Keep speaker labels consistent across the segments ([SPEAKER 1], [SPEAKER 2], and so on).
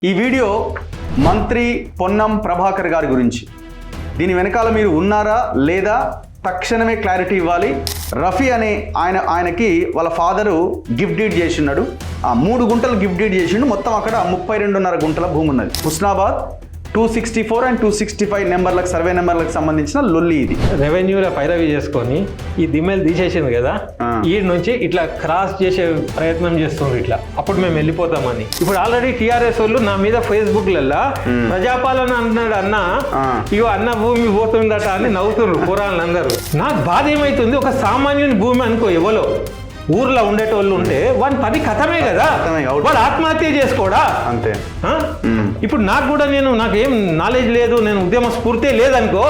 [SPEAKER 1] ఈ వీడియో మంత్రి పొన్నం ప్రభాకర్ గారి గురించి. దీని వెనకాల మీరు ఉన్నారా లేదా తక్షణమే క్లారిటీ ఇవ్వాలి. రఫీ అనే ఆయనకి వాళ్ళ ఫాదరు గిఫ్ట్ డీడ్ చేసిన్నాడు. ఆ 3 గుంటలు గిఫ్ట్ డీడ్ చేసిండు. మొత్తం అక్కడ 32.5 గుంటల భూమి ఉన్నది. హుస్నాబాద్ 264 and 265 నెంబర్లకు సర్వే నెంబర్లకు సంబంధించిన లొల్లి ఇది.
[SPEAKER 2] రెవెన్యూలో పైరవి చేసుకొని ఈ దిమ్మలు తీసేసింది కదా, ఈ నుంచి ఇట్లా క్రాస్ చేసే ప్రయత్నం చేస్తుంది ఇట్లా. అప్పుడు మేము వెళ్ళిపోతామని. ఇప్పుడు ఆల్రెడీ టీఆర్ఎస్ వాళ్ళు నా మీద ఫేస్బుక్లలో ప్రజాపాలన అంటున్నాడు అన్న, ఇగో అన్న భూమి పోతుందట అని నవ్వుతున్నారు పురాణాలు అందరూ. నాకు బాధ ఏమైతుంది, ఒక సామాన్యుని భూమి అనుకో, ఎవరో ఊర్లో ఉండేటోళ్ళు ఉంటే వాని పని కథమే కదా, వాడు ఆత్మహత్య చేసుకోడా అంతే. ఇప్పుడు నాకు కూడా నాకేం నాలెడ్జ్ లేదు, నేను ఉద్యమ స్ఫూర్తి లేదనుకో,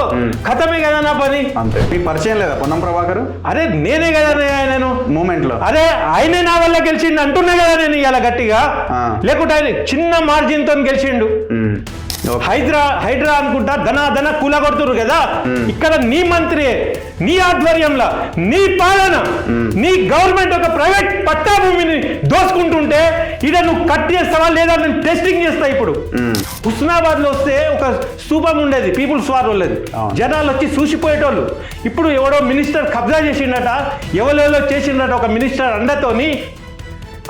[SPEAKER 2] కథమే కదా నా పని
[SPEAKER 1] అంతే. మీకు పరిచయం లేదా పొన్నం ప్రభాకర్?
[SPEAKER 2] అరే నేనే కదా నేను
[SPEAKER 1] మూమెంట్ లో,
[SPEAKER 2] అరే ఆయనే నా వల్ల గెలిచిండు అంటున్నా కదా నేను ఇలా గట్టిగా. లేకుంటే ఆయన చిన్న మార్జిన్ తో గెలిచిండు. హైడ్రా అనుకుంటా ధన కూల కొడుతురు కదా. ఇక్కడ నీ మంత్రి, నీ ఆధ్వర్యంలో, నీ పాలన, నీ గవర్నమెంట్ ఒక ప్రైవేట్ పట్టా భూమిని దోసుకుంటుంటే ఇడ నువ్వు కట్ చేస్తావా లేదా నేను టెస్టింగ్ చేస్తా. ఇప్పుడు హుస్నాబాద్ లో వస్తే ఒక స్తూపం ఉండేది, పీపుల్స్ వార్ వాళ్ళది, జనాలు వచ్చి చూసిపోయేటోళ్ళు. ఇప్పుడు ఎవడో మినిస్టర్ కబ్జా చేసిండట, ఎవరెవరో చేసిండట ఒక మినిస్టర్ అండతోని.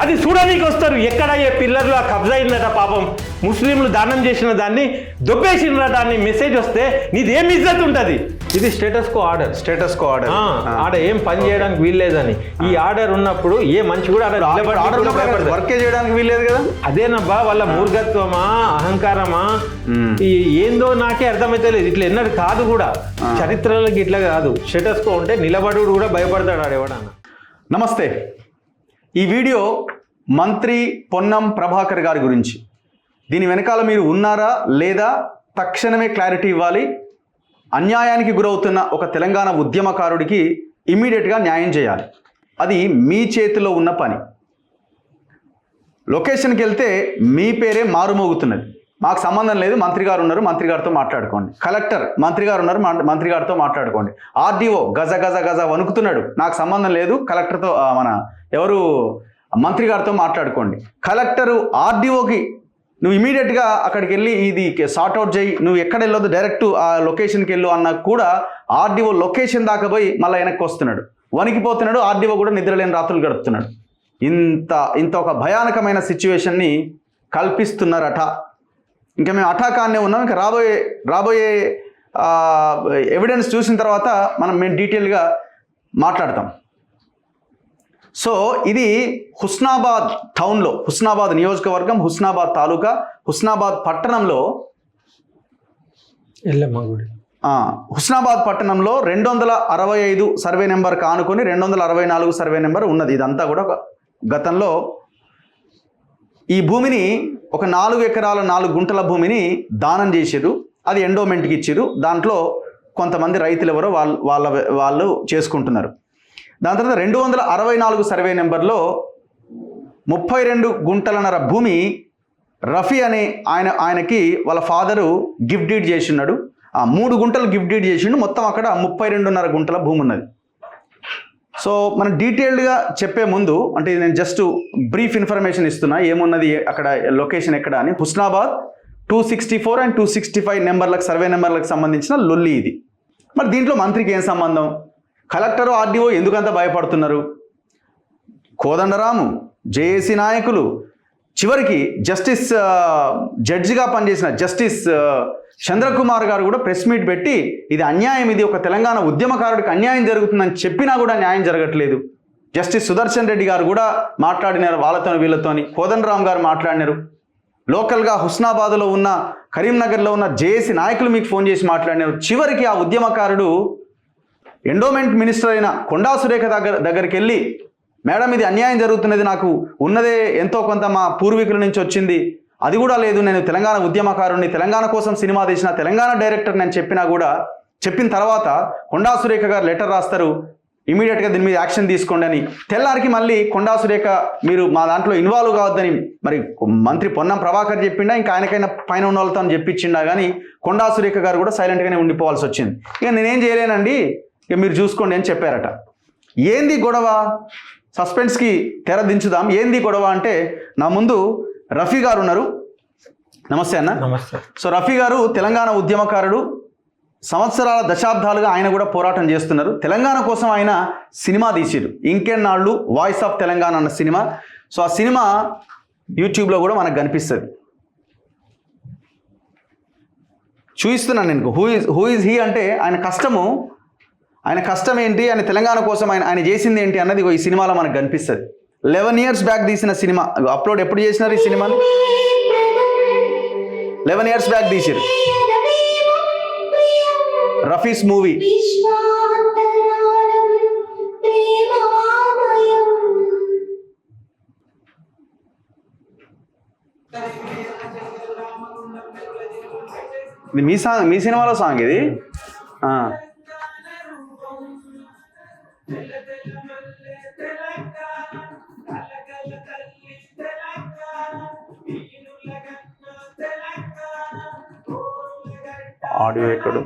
[SPEAKER 2] అది చూడడానికి వస్తారు. ఎక్కడ ఏ పిల్లర్లు ఆ కబ్జా అయిందట, పాపం ముస్లింలు దానం చేసిన దాన్ని దొబ్బేసినట అని మెసేజ్ వస్తే నీదేం ఇజ్జత్ ఉంటుంది. ఇది స్టేటస్ కో ఆర్డర్. ఆడ ఏం పని చేయడానికి వీల్లేదని. ఈ ఆర్డర్ ఉన్నప్పుడు ఏ మంచి కూడా
[SPEAKER 1] వర్క్ చేయడానికి వీల్లేదు కదా.
[SPEAKER 2] అదేనబ్బా వాళ్ళ మూర్ఘత్వమా, అహంకారమా, ఏందో నాకే అర్థమైతే లేదు. ఇట్లా ఎన్నడూ కాదు కూడా, చరిత్రలోకి ఇట్లా కాదు. స్టేటస్ కో ఉంటే నిలబడు కూడా భయపడతాడు ఆడేవాడన్న.
[SPEAKER 1] నమస్తే. ఈ వీడియో మంత్రి పొన్నం ప్రభాకర్ గారి గురించి. దీని వెనకాల మీరు ఉన్నారా లేదా తక్షణమే క్లారిటీ ఇవ్వాలి. అన్యాయానికి గురవుతున్న ఒక తెలంగాణ ఉద్యమకారుడికి ఇమ్మీడియట్గా న్యాయం చేయాలి. అది మీ చేతిలో ఉన్న పని. లొకేషన్కి వెళ్తే మీ పేరే మారుమోగుతున్నది. మాకు సంబంధం లేదు, మంత్రి గారు ఉన్నారు, మంత్రి గారితో మాట్లాడుకోండి. కలెక్టర్ మంత్రి గారు ఉన్నారు, మంత్రి గారితో మాట్లాడుకోండి. ఆర్డీఓ గజ వణుకుతున్నాడు, నాకు సంబంధం లేదు, కలెక్టర్తో ఎవరు మంత్రి గారితో మాట్లాడుకోండి. కలెక్టరు ఆర్డీఓకి నువ్వు ఇమీడియట్గా అక్కడికి వెళ్ళి ఇది సార్ట్అవుట్ చేయి, నువ్వు ఎక్కడ వెళ్ళొద్దు, డైరెక్ట్ ఆ లొకేషన్కి వెళ్ళు అన్నా కూడా ఆర్డీఓ లొకేషన్ దాకా పోయి మళ్ళీ వెనక్కి వస్తున్నాడు, వణికిపోతున్నాడు. ఆర్డీఓ కూడా నిద్రలేని రాత్రులు గడుపుతున్నాడు. ఇంత ఒక భయానకమైన సిచ్యువేషన్ని కల్పిస్తున్నారట. ఇంకా మేము అటాకాన్నే ఉన్నాం. ఇంకా రాబోయే ఎవిడెన్స్ చూసిన తర్వాత మేము డీటెయిల్గా మాట్లాడతాం. సో ఇది హుస్నాబాద్ టౌన్లో, హుస్నాబాద్ నియోజకవర్గం, హుస్నాబాద్ తాలూకా, హుస్నాబాద్ పట్టణంలో, హుస్నాబాద్ పట్టణంలో 265 సర్వే నెంబర్ కానుకొని 264 సర్వే నెంబర్ ఉన్నది. ఇదంతా కూడా గతంలో ఈ భూమిని ఒక 4 ఎకరాల 4 గుంటల భూమిని దానం చేసారు. అది ఎండోమెంట్కి ఇచ్చారు. దాంట్లో కొంతమంది రైతులు ఎవరో వాళ్ళు చేసుకుంటున్నారు. దాని తర్వాత 264 సర్వే నెంబర్లో 32 గుంటలన్నర భూమి రఫీ అనే ఆయనకి వాళ్ళ ఫాదరు గిఫ్ట్ డీడ్ చేసిన్నాడు. ఆ 3 గుంటలు గిఫ్ట్ డీడ్ చేసిండు. మొత్తం అక్కడ 32.5 గుంటల భూమి ఉన్నది. సో మనం డీటెయిల్డ్గా చెప్పే ముందు, అంటే నేను జస్ట్ బ్రీఫ్ ఇన్ఫర్మేషన్ ఇస్తున్నా, ఏమున్నది అక్కడ, లొకేషన్ ఎక్కడ అని. హుస్నాబాద్ 264 and 265 నెంబర్లకు సర్వే నెంబర్లకు సంబంధించిన లొల్లి ఇది. మరి దీంట్లో మంత్రికి ఏం సంబంధం? కలెక్టరు ఆర్డీఓ ఎందుకంత భయపడుతున్నారు? కోదండరాము, జేఏసీ నాయకులు, చివరికి జడ్జిగా పనిచేసిన జస్టిస్ చంద్రకుమార్ గారు కూడా ప్రెస్ మీట్ పెట్టి ఇది అన్యాయం, ఇది ఒక తెలంగాణ ఉద్యమకారుడికి అన్యాయం జరుగుతుందని చెప్పినా కూడా న్యాయం జరగట్లేదు. జస్టిస్ సుదర్శన్ రెడ్డి గారు కూడా మాట్లాడినారు, వాళ్ళతో వీళ్ళతోని. కోదండరామ్ గారు మాట్లాడినారు. లోకల్గా హుస్నాబాద్లో ఉన్న, కరీంనగర్లో ఉన్న జేఏసీ నాయకులు మీకు ఫోన్ చేసి మాట్లాడినారు. చివరికి ఆ ఉద్యమకారుడు ఎండోమెంట్ మినిస్టర్ అయిన కొండా సురేఖ దగ్గరికి వెళ్ళి, మేడం ఇది అన్యాయం జరుగుతున్నది, నాకు ఉన్నదే ఎంతో కొంత మా పూర్వీకుల నుంచి వచ్చింది, అది కూడా లేదు, నేను తెలంగాణ ఉద్యమకారుడిని, తెలంగాణ కోసం సినిమా తీసిన తెలంగాణ డైరెక్టర్ నేను చెప్పినా కూడా, చెప్పిన తర్వాత కొండా సురేఖ గారు లెటర్ రాస్తారు, ఇమీడియట్గా దీని మీద యాక్షన్ తీసుకోండి అని. తెల్లారికి మళ్ళీ కొండా సురేఖ మీరు మా దాంట్లో ఇన్వాల్వ్ కావద్దని మరి మంత్రి పొన్నం ప్రభాకర్ చెప్పిండా, ఇంకా ఆయనకైనా పైన ఉన్న వాళ్ళతో చెప్పించిండా, కానీ కొండా సురేఖ గారు కూడా సైలెంట్గానే ఉండిపోవాల్సి వచ్చింది. ఇక నేనేం చేయలేనండి, ఇక మీరు చూసుకోండి అని చెప్పారట. ఏంది గొడవ? సస్పెన్స్కి తెర దించుదాం. ఏంది గొడవ అంటే, నా ముందు రఫీ గారు ఉన్నారు. నమస్తే అన్న.
[SPEAKER 2] నమస్తే.
[SPEAKER 1] సో రఫీ గారు తెలంగాణ ఉద్యమకారుడు, సంవత్సరాల దశాబ్దాలుగా ఆయన కూడా పోరాటం చేస్తున్నారు. తెలంగాణ కోసం ఆయన సినిమా తీసిరు, ఇంకెన్నాళ్ళు వాయిస్ ఆఫ్ తెలంగాణ అన్న సినిమా. సో ఆ సినిమా యూట్యూబ్లో కూడా మనకు కనిపిస్తుంది. చూపిస్తున్నాను నేను. హూ ఈజ్ హీ అంటే ఆయన కష్టం ఏంటి, ఆయన తెలంగాణ కోసం ఆయన చేసింది ఏంటి అన్నది ఈ సినిమాలో మనకు కనిపిస్తుంది. 11 years బ్యాక్ తీసిన సినిమా. అప్లోడ్ ఎప్పుడు చేసినారు ఈ సినిమాని? 11 years బ్యాక్ తీసిరు. రఫీస్ మూవీ. ఇది మీ సినిమాలో సాంగ్ ఇది. ఆడియో ఎక్కడు?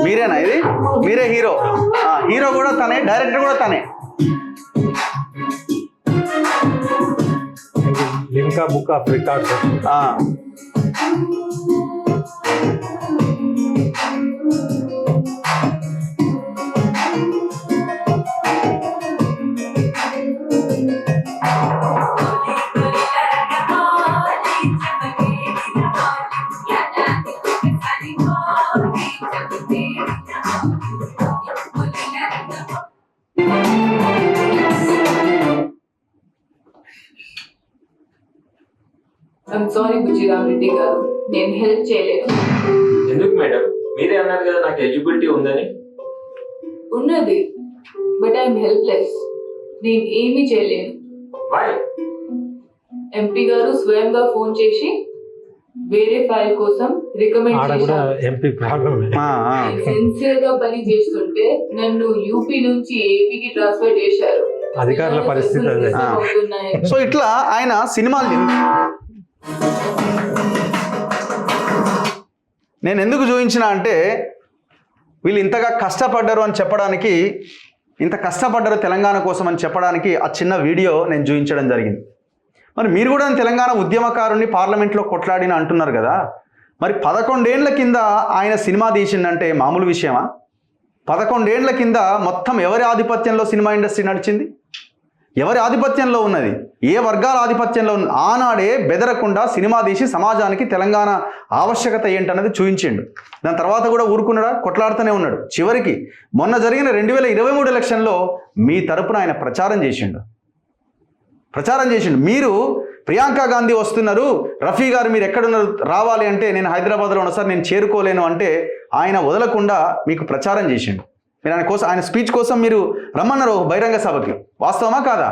[SPEAKER 1] మీరేనా ఇది? మీరే హీరో? హీరో కూడా తనే, డైరెక్టర్ కూడా తనే.
[SPEAKER 2] Limca book of records.
[SPEAKER 3] I'm sorry Bujjiram Reddy గారు, నేను హెల్ప్ చేయలేను.
[SPEAKER 4] ఎందుకు మేడం? మీరే అన్నారు కదా నాకు ఎలిజిబిలిటీ ఉందని.
[SPEAKER 3] ఉన్నది, బట్ ఐఎమ్ హెల్ప్లెస్. నేను ఏమీ చేయలేను.
[SPEAKER 4] వై?
[SPEAKER 3] ఎంపీ గారు స్వయంగా ఫోన్ చేసి వేరే ఫైల్ కోసం రికమెండ్ చేశారు.
[SPEAKER 2] MP problem.
[SPEAKER 3] సిన్సియర్ గా పని చేస్తుంటే నన్ను యూపీ నుంచి ఏపీకి ట్రాన్స్ఫర్ చేశారు.
[SPEAKER 2] అధికారుల పరిస్థితి అదే.
[SPEAKER 1] సో ఇట్లా ఆయన సినిమాలు నేను ఎందుకు చూపించిన అంటే వీళ్ళు ఇంతగా కష్టపడ్డారు అని చెప్పడానికి, ఇంత కష్టపడ్డారు తెలంగాణ కోసం అని చెప్పడానికి ఆ చిన్న వీడియో నేను చూపించడం జరిగింది. మరి మీరు కూడా తెలంగాణ ఉద్యమకారుని పార్లమెంట్లో కొట్లాడిన అంటున్నారు కదా, మరి 11 ఏళ్ల కింద ఆయన సినిమా తీసిండంటే మామూలు విషయమా? 11 ఏళ్ల కింద మొత్తం ఎవరి ఆధిపత్యంలో సినిమా ఇండస్ట్రీ నడిచింది? ఎవరి ఆధిపత్యంలో ఉన్నది? ఏ వర్గాల ఆధిపత్యంలో ఉన్నది? ఆనాడే బెదరకుండా సినిమా తీసి సమాజానికి తెలంగాణ ఆవశ్యకత ఏంటన్నది చూపించిండు. దాని తర్వాత కూడా ఊరుకున్నాడా? కొట్లాడుతూనే ఉన్నాడు. చివరికి మొన్న జరిగిన 2023 ఎలక్షన్లో మీ తరపున ఆయన ప్రచారం చేసిండు. మీరు ప్రియాంక గాంధీ వస్తున్నారు, రఫీ గారు మీరు ఎక్కడున్నారు, రావాలి అంటే నేను హైదరాబాద్లో ఉన్నా సార్, నేను చేరుకోలేను అంటే ఆయన వదలకుండా మీకు ప్రచారం చేసిండు. మీరు ఆయన స్పీచ్ కోసం మీరు రమ్మన్నారు బహిరంగ సభకి. వాస్తవమా కాదా?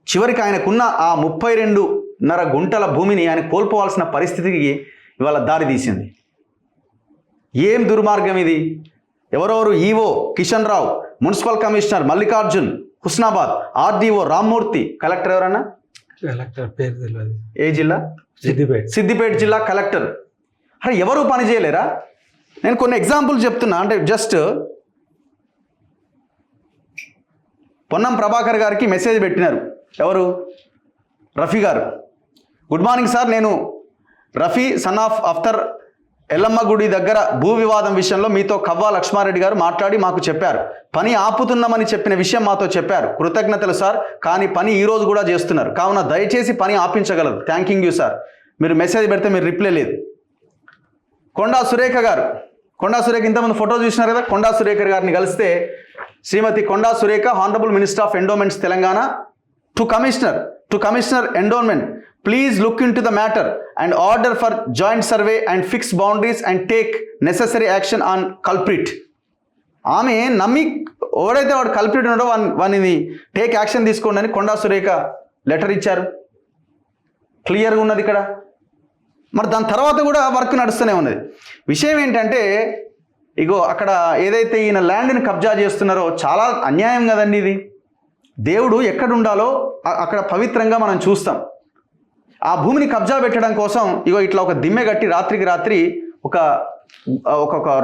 [SPEAKER 1] చివరికి ఆయనకున్న ఆ 32.5 గుంటల భూమిని ఆయన కోల్పోవాల్సిన పరిస్థితికి ఇవాళ దారి తీసింది. ఏం దుర్మార్గం ఇది! ఎవరెవరు EO Kishan Rao, municipal commissioner Mallikarjun Husnabad, RDO Rammurthy, collector ఎవరన్నా?
[SPEAKER 2] కలెక్టర్ పేరు తెలియదు.
[SPEAKER 1] ఏ జిల్లా? సిద్దిపేట జిల్లా కలెక్టర్. అరే ఎవరు పని చేయలేరా? నేను కొన్ని ఎగ్జాంపుల్ చెప్తున్నా. అంటే జస్ట్ పొన్నం ప్రభాకర్ గారికి మెసేజ్ పెట్టినారు. ఎవరు? రఫీ గారు. గుడ్ మార్నింగ్ సార్, నేను రఫీ సన్ ఆఫ్ అఫ్తర్ ఎల్లమ్మ గుడి దగ్గర భూ వివాదం విషయంలో మీతో కవ్వా లక్ష్మారెడ్డి గారు మాట్లాడి మాకు చెప్పారు. పని ఆపుతున్నామని చెప్పిన విషయం మాతో చెప్పారు. కృతజ్ఞతలు సార్, కానీ పని ఈరోజు కూడా చేస్తున్నారు. కావున దయచేసి పని ఆపించగలరు. Thanking you sir. మీరు మెసేజ్ పెడితే మీరు రిప్లై లేదు. కొండా సురేఖ గారు. కొండా సురేఖ ఇంతకుముందు ఫోటో చూసినారు కదా. కొండా సురేఖ గారిని కలిస్తే Shrimati Konda Surekha, honourable minister of endowments Telangana, to commissioner endowment, please look into the matter and order for joint survey and fix boundaries and take necessary action on culprit. ఆమె నమ్మి ఎవడైతే వాడు కల్ప్రిట్ ఉన్నాడో వాడిని టేక్ యాక్షన్ తీసుకోండి అని కొండా సురేఖ లెటర్ ఇచ్చారు. క్లియర్గా ఉన్నది ఇక్కడ. మరి దాని తర్వాత కూడా వర్క్ నడుస్తూనే ఉన్నది. విషయం ఏంటంటే ఇగో అక్కడ ఏదైతే ఈయన ల్యాండ్ని కబ్జా చేస్తున్నారో చాలా అన్యాయం కదండి ఇది. దేవుడు ఎక్కడ ఉండాలో అక్కడ పవిత్రంగా మనం చూస్తాం. ఆ భూమిని కబ్జా పెట్టడం కోసం ఇగో ఇట్లా ఒక దిమ్మె కట్టి రాత్రికి రాత్రి ఒక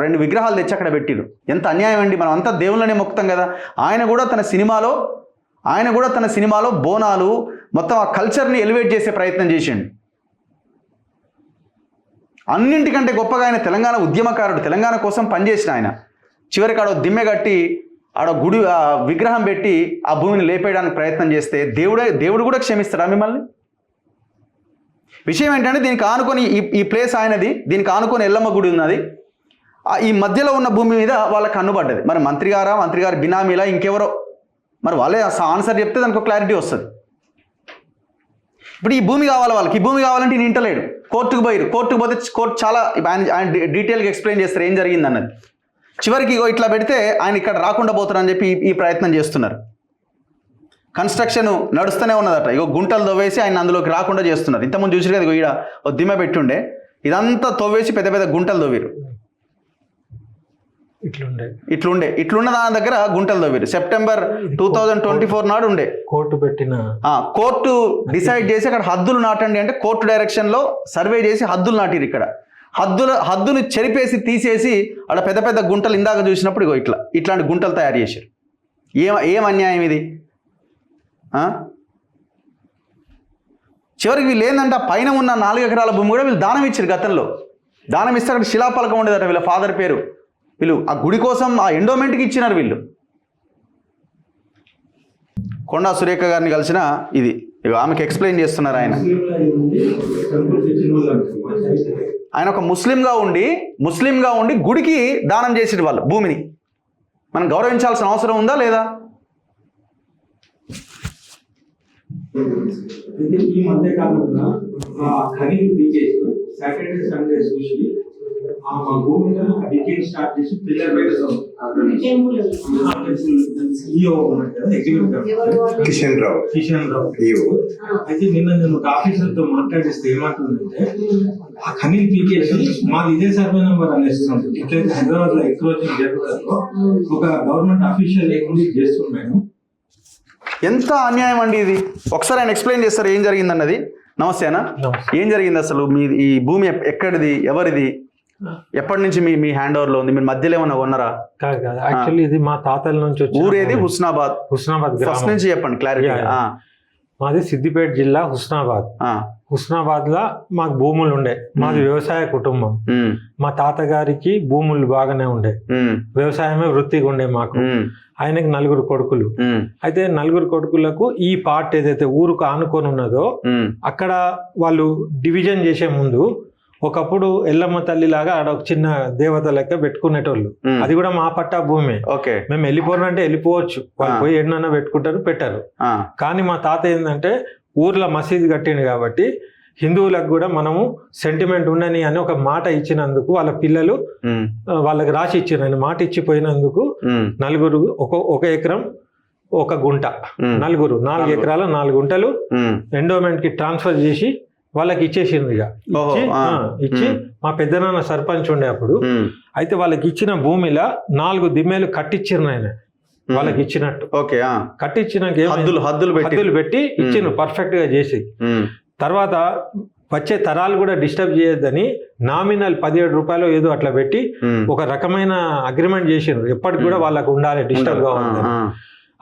[SPEAKER 1] రెండు విగ్రహాలు తెచ్చి అక్కడ పెట్టిరు. ఎంత అన్యాయం అండి. మనం అంతా దేవుళ్ళనే మొక్కుతాం కదా. ఆయన కూడా తన సినిమాలో బోనాలు మొత్తం ఆ కల్చర్ని ఎలివేట్ చేసే ప్రయత్నం చేసిండు. అన్నింటికంటే గొప్పగా ఆయన తెలంగాణ ఉద్యమకారుడు, తెలంగాణ కోసం పనిచేసిన ఆయన. చివరికి ఆడ దిమ్మె కట్టి ఆడ గుడి విగ్రహం పెట్టి ఆ భూమిని లేపేయడానికి ప్రయత్నం చేస్తే దేవుడు కూడా క్షమిస్తాడా మిమ్మల్ని? విషయం ఏంటంటే దీనికి ఆనుకొని ఈ ప్లేస్ ఆయనది, దీనికి ఆనుకొని ఎల్లమ్మ గుడి ఉన్నది. ఈ మధ్యలో ఉన్న భూమి మీద వాళ్ళకి కన్నుబడ్డది. మరి మంత్రి గారి బినామీలా ఇంకెవరో, మరి వాళ్ళే ఆన్సర్ చెప్తే దానికి ఒక క్లారిటీ వస్తుంది. ఇప్పుడు ఈ భూమి కావాలి వాళ్ళకి, ఈ భూమి కావాలంటే ఈయన ఇంటలేడు. కోర్టుకు పోతే కోర్టు చాలా ఆయన డీటెయిల్గా ఎక్స్ప్లెయిన్ చేస్తారు ఏం జరిగింది అన్నది. చివరికి ఇట్లా పెడితే ఆయన ఇక్కడ రాకుండా పోతారని చెప్పి ఈ ప్రయత్నం చేస్తున్నారు. కన్స్ట్రక్షన్ నడుస్తూనే ఉన్నదట. గుంటలు తవ్వేసి ఆయన అందులోకి రాకుండా చేస్తున్నారు. ఇంతకుముందు చూసారు కదా, ఈడ ఓ దిమ్మ పెట్టుండే, ఇదంతా తవ్వేసి పెద్ద పెద్ద గుంటలు తవ్విరు. ఇట్లుండే దాని దగ్గర గుంటలు తవ్విరు. సెప్టెంబర్ 2024 నాడు ఉండే కోర్టు డిసైడ్ చేసి అక్కడ హద్దులు నాటండి అంటే కోర్టు డైరెక్షన్లో సర్వే చేసి హద్దులు నాటిరు. ఇక్కడ హద్దును చెరిపేసి తీసేసి అక్కడ పెద్ద పెద్ద గుంటలు ఇందాక చూసినప్పుడు ఇట్లాంటి గుంటలు తయారు చేశారు. ఏం అన్యాయం ఇది? చివరికి వీళ్ళు ఏంటంటే పైన ఉన్న 4 ఎకరాల భూమి కూడా వీళ్ళు దానం ఇచ్చారు. గతంలో దానం ఇస్తే అక్కడ శిలాపలకం ఉండేదట వీళ్ళ ఫాదర్ పేరు. వీళ్ళు ఆ గుడి కోసం ఆ ఎండోమెంట్కి ఇచ్చినారు వీళ్ళు. కొండా సురేఖ గారిని కలిసిన ఇది ఆమెకు ఎక్స్ప్లెయిన్ చేస్తున్నారు. ఆయన ఒక ముస్లింగా ఉండి గుడికి దానం చేసేది వాళ్ళు భూమిని. మనం గౌరవించాల్సిన అవసరం ఉందా లేదా?
[SPEAKER 5] ఈ మధ్య కాలంలో ఖరీదు బీకేసి సాటర్డే సండే చూసి మా భూమిలో డికేట్ స్టార్ట్ చేసి పిల్లర్ పెట్టడం కిషన్ రావు అయితే నిన్న నేను ఒక ఆఫీసర్తో మాట్లాడిస్తే ఏమంటుందంటే ఆ ఖనీలు పీకేసి మాది ఇదే సర్వే నెంబర్ అనేస్తున్నాడు. ఇట్లయితే హైదరాబాద్ లో ఎంక్రోచింగ్ జరుగుతుందో ఒక గవర్నమెంట్ అఫీషియల్ లేకుండా చేస్తున్నాను.
[SPEAKER 1] ఎంత అన్యాయం అండి ఇది. ఒకసారి ఆయన ఎక్స్ప్లెయిన్ చేస్తారు ఏం జరిగింది అన్నది. నమస్తే అన్న, ఏం జరిగింది అసలు? మీ ఈ భూమి ఎక్కడిది, ఎవరిది, ఎప్పటి నుంచి మీ హ్యాండ్ ఓవర్ లో ఉంది? మీరు మధ్యలో ఏమన్నా కొన్నారా?
[SPEAKER 2] కాదు, యాక్చువల్లీ ఇది మా తాతల నుంచి
[SPEAKER 1] ఊరేది హుస్నాబాద్ ఫస్ట్ నుంచి చెప్పండి క్లారిటీ.
[SPEAKER 2] మాది సిద్దిపేట జిల్లా హుస్నాబాద్ లా మాకు భూములు ఉండే. మాది వ్యవసాయ కుటుంబం. మా తాతగారికి భూములు బాగానే ఉండే, వ్యవసాయమే వృత్తిగా ఉండే మాకు. ఆయనకి 4 కొడుకులు. అయితే 4 కొడుకులకు ఈ పార్ట్ ఏదైతే ఊరుకు ఆనుకొని ఉన్నదో అక్కడ వాళ్ళు డివిజన్ చేసే ముందు ఒకప్పుడు ఎల్లమ్మ తల్లి లాగా ఆడ ఒక చిన్న దేవత లెక్క పెట్టుకునేటోళ్ళు. అది కూడా మా పట్టా భూమి. మేము వెళ్ళిపోరంటే వెళ్ళిపోవచ్చు, వాళ్ళు పోయి ఎన్నైనా పెట్టారు. కానీ మా తాత ఏంటంటే ఊర్లో మసీదు కట్టిండు కాబట్టి హిందువులకు కూడా మనము సెంటిమెంట్ ఉండని అని ఒక మాట ఇచ్చినందుకు వాళ్ళ పిల్లలు వాళ్ళకి రాసి ఇచ్చారు. ఆయన మాట ఇచ్చిపోయినందుకు 4 ఒక ఎకరం 1 గుంట 4 ఎకరాల 4 గుంటలు ఎండోమెంట్ కి ట్రాన్స్ఫర్ చేసి వాళ్ళకి ఇచ్చేసింది. ఇచ్చి మా పెద్దనాన్న సర్పంచ్ ఉండే అప్పుడు. అయితే వాళ్ళకి ఇచ్చిన భూమిలో 4 దిమ్మేలు కట్టించారు ఆయన వాళ్ళకి ఇచ్చినట్టు. కట్టించినాక హద్దులు పెట్టి ఇచ్చిన పర్ఫెక్ట్ గా చేసి తర్వాత వచ్చే తరాలు కూడా డిస్టర్బ్ చేయొద్దని నామినల్ 17 రూపాయలు ఏదో అట్లా పెట్టి ఒక రకమైన అగ్రిమెంట్ చేసిండ్రు. ఎప్పటికి కూడా వాళ్ళకు ఉండాలి, డిస్టర్బ్ గా ఉండాలి,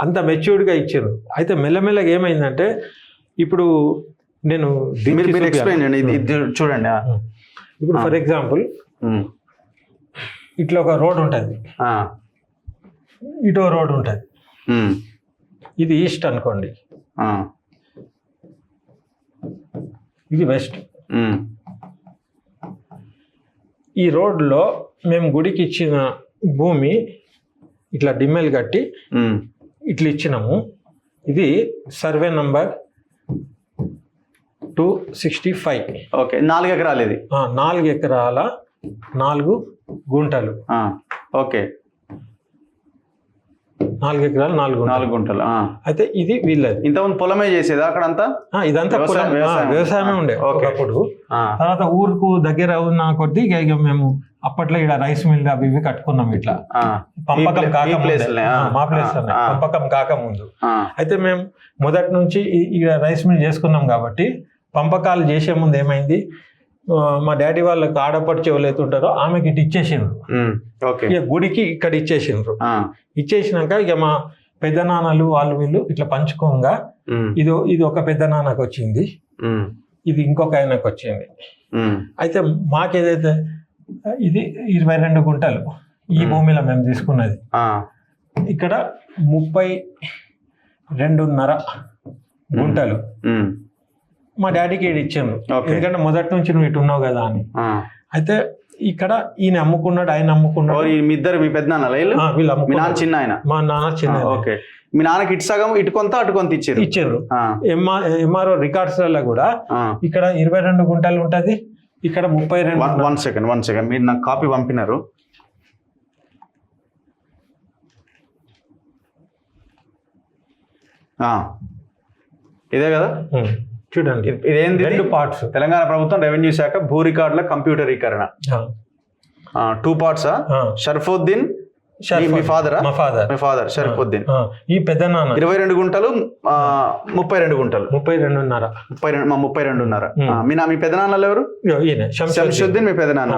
[SPEAKER 2] అంత మెచ్యూర్డ్ గా ఇచ్చారు. అయితే మెల్లమెల్లగా ఏమైందంటే ఇప్పుడు నేను
[SPEAKER 1] చూడండి,
[SPEAKER 2] ఇప్పుడు ఫర్ ఎగ్జాంపుల్ ఇట్లా ఒక రోడ్ ఉంటుంది, ఇటో రోడ్ ఉంటుంది. ఇది ఈస్ట్ అనుకోండి, ఇది వెస్ట్. ఈ రోడ్లో మేము గుడికి ఇచ్చిన భూమి ఇట్లా డిమ్మెలు కట్టి ఇట్లా ఇచ్చినాము. ఇది సర్వే నంబర్ 265.
[SPEAKER 1] 4 ఎకరాలు. ఇది
[SPEAKER 2] 4 ఎకరాల 4 గుంటలు. 4 ఎకరాలు 4 గుంటలు. అయితే ఇది వీళ్ళది.
[SPEAKER 1] ఇంతకుముందు పొలమే చేసేది అక్కడంతా?
[SPEAKER 2] ఇదంతా వ్యవసాయమే ఉండే ఒకప్పుడు. తర్వాత ఊరుకు దగ్గర ఉన్న కొద్దీ ఇక మేము అప్పట్లో ఇక్కడ రైస్ మిల్ అవి ఇవి కట్టుకున్నాం. ఇట్లా పంపకం కాకముందు అయితే మేము మొదటి నుంచి ఇక్కడ రైస్ మిల్ చేసుకున్నాం కాబట్టి పంపకాలు చేసే ముందు ఏమైంది, మా డాడీ వాళ్ళకి ఆడపడిచి ఎవరైతే ఉంటారో ఆమెకి ఇటు ఇచ్చేసిండ్రు.
[SPEAKER 1] ఓకే.
[SPEAKER 2] ఇక గుడికి ఇక్కడ ఇచ్చేసిండ్రు. ఇచ్చేసినాక ఇక మా పెద్ద నాన్నలు వాళ్ళు వీళ్ళు ఇట్లా పంచుకోగా ఇది ఒక పెద్ద నాన్నకు వచ్చింది, ఇది ఇంకొక ఆయనకు వచ్చింది. అయితే మాకేదైతే ఇది 22 గుంటలు ఈ భూమిలో మేము తీసుకున్నది. ఇక్కడ 32.5 గుంటలు మా డాడీకి ఈడు ఇచ్చాను, ఎందుకంటే మొదటి నుంచి నువ్వు ఇటు ఉన్నావు కదా అని. అయితే ఇక్కడ ఈయన అమ్ముకున్నాడు, ఆయన అమ్ముకున్నాడు.
[SPEAKER 1] మీ ఇద్దరు మీ పెద్ద నాన్న
[SPEAKER 2] వీళ్ళు
[SPEAKER 1] మీ నాన్న చిన్న ఆయన?
[SPEAKER 2] మా నాన్న చిన్న.
[SPEAKER 1] ఓకే. మీ నాన్నకి ఇటు సగం ఇటు కొంత అటు కొంత ఇచ్చారు.
[SPEAKER 2] ఎంఆర్ఓ రికార్డ్స్ లలో కూడా ఇక్కడ 22 గుంటలు ఉంటది, ఇక్కడ 32.
[SPEAKER 1] వన్ సెకండ్ మీరు నాకు కాపీ పంపినారు. ఇదే కదా,
[SPEAKER 2] చూడండి.
[SPEAKER 1] ఇదేంటి?
[SPEAKER 2] 2 పార్ట్స్.
[SPEAKER 1] తెలంగాణ ప్రభుత్వం రెవెన్యూ శాఖ భూ రికార్డుల కంప్యూటరీకరణ. 2 పార్ట్స్. షర్ఫుద్దీన్ మీ ఫాదర్?
[SPEAKER 2] మా ఫాదర్.
[SPEAKER 1] మీ ఫాదర్ షర్ఫుద్దీన్.
[SPEAKER 2] ఈ పెద్ద నాన్న
[SPEAKER 1] 22 గుంటలు, 32 గుంటలు,
[SPEAKER 2] 32.5.
[SPEAKER 1] 32.5. మీ పెద్ద నాన్నలు ఎవరు? శంషుద్దీన్ మీ పెద్ద నాన్న,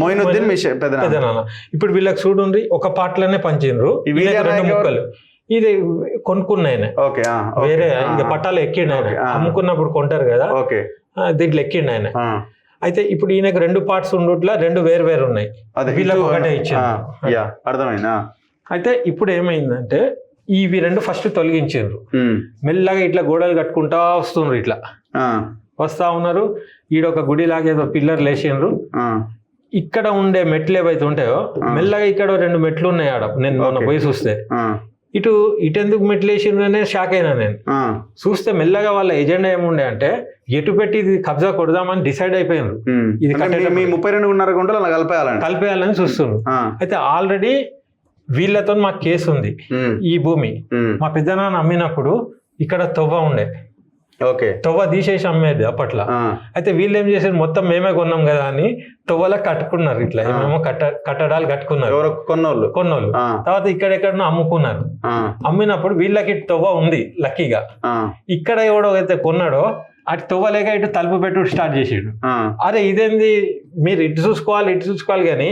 [SPEAKER 1] మొయినుద్దీన్ మీ పెద్ద నాన్న.
[SPEAKER 2] ఇప్పుడు వీళ్ళకి చూడండి, ఒక పాటలోనే పంచిండ్రు. 2 ముక్కలు ఇది కొనుక్కున్నాయన.
[SPEAKER 1] ఓకే.
[SPEAKER 2] వేరే ఇక పట్టాలు ఎక్కిండు ఆయన, అమ్ముకున్నప్పుడు కొంటారు కదా, దీంట్లో ఎక్కిండు ఆయన. అయితే ఇప్పుడు ఈయనకు 2 పార్ట్స్ ఉండట్లా, 2 వేరు వేరు ఉన్నాయి, వీళ్ళకి ఒకటే ఇచ్చారు.
[SPEAKER 1] అర్థమైందా?
[SPEAKER 2] అయితే ఇప్పుడు ఏమైందంటే ఇవి 2 ఫస్ట్ తొలగించారు, మెల్లగా ఇట్లా గోడలు కట్టుకుంటా వస్తుండ్రు, ఇట్లా వస్తా ఉన్నారు. ఈడొక గుడి లాగా ఏదో పిల్లర్లు వేసిండ్రు. ఇక్కడ ఉండే మెట్లు ఏవైతే ఉంటాయో మెల్లగా ఇక్కడ 2 మెట్లు ఉన్నాయి ఆడ, నేను మొన్న పోయి చూస్తే. ఇటెందుకు మెట్లు వేసిండ్రు షాక్ అయినా నేను. చూస్తే మెల్లగా వాళ్ళ ఎజెండా ఏముండే అంటే ఎటు పెట్టి ఇది కబ్జా కొడదామని డిసైడ్ అయిపోయినారు. ఇది
[SPEAKER 1] 32.5 గుంటలు
[SPEAKER 2] కలిపేయాలని చూస్తున్నారు. అయితే ఆల్రెడీ వీళ్ళతో మాకు కేసు ఉంది. ఈ భూమి మా పెద్దనాన్న అమ్మినప్పుడు ఇక్కడ తొవ్వ ఉండే, తొవ్వ తీసేసి అమ్మేది అప్పట్లో. అయితే వీళ్ళు ఏం చేశారు, మొత్తం మేమే కొన్నాం కదా అని తొవ్వలా కట్టుకున్నారు, ఇట్లా ఏమేమో కట్టడాలు కట్టుకున్నారు కొన్నోళ్ళు. తర్వాత ఇక్కడెక్కడనో అమ్ముకున్నారు. అమ్మినప్పుడు వీళ్ళకి తొవ్వ ఉంది లక్కీగా. ఇక్కడ ఎవడో అయితే కొన్నాడో అటు తొవ్వలేక ఇటు తలుపు పెట్టు స్టార్ట్ చేసాడు. అరే ఇదేంది, మీరు ఇటు చూసుకోవాలి కానీ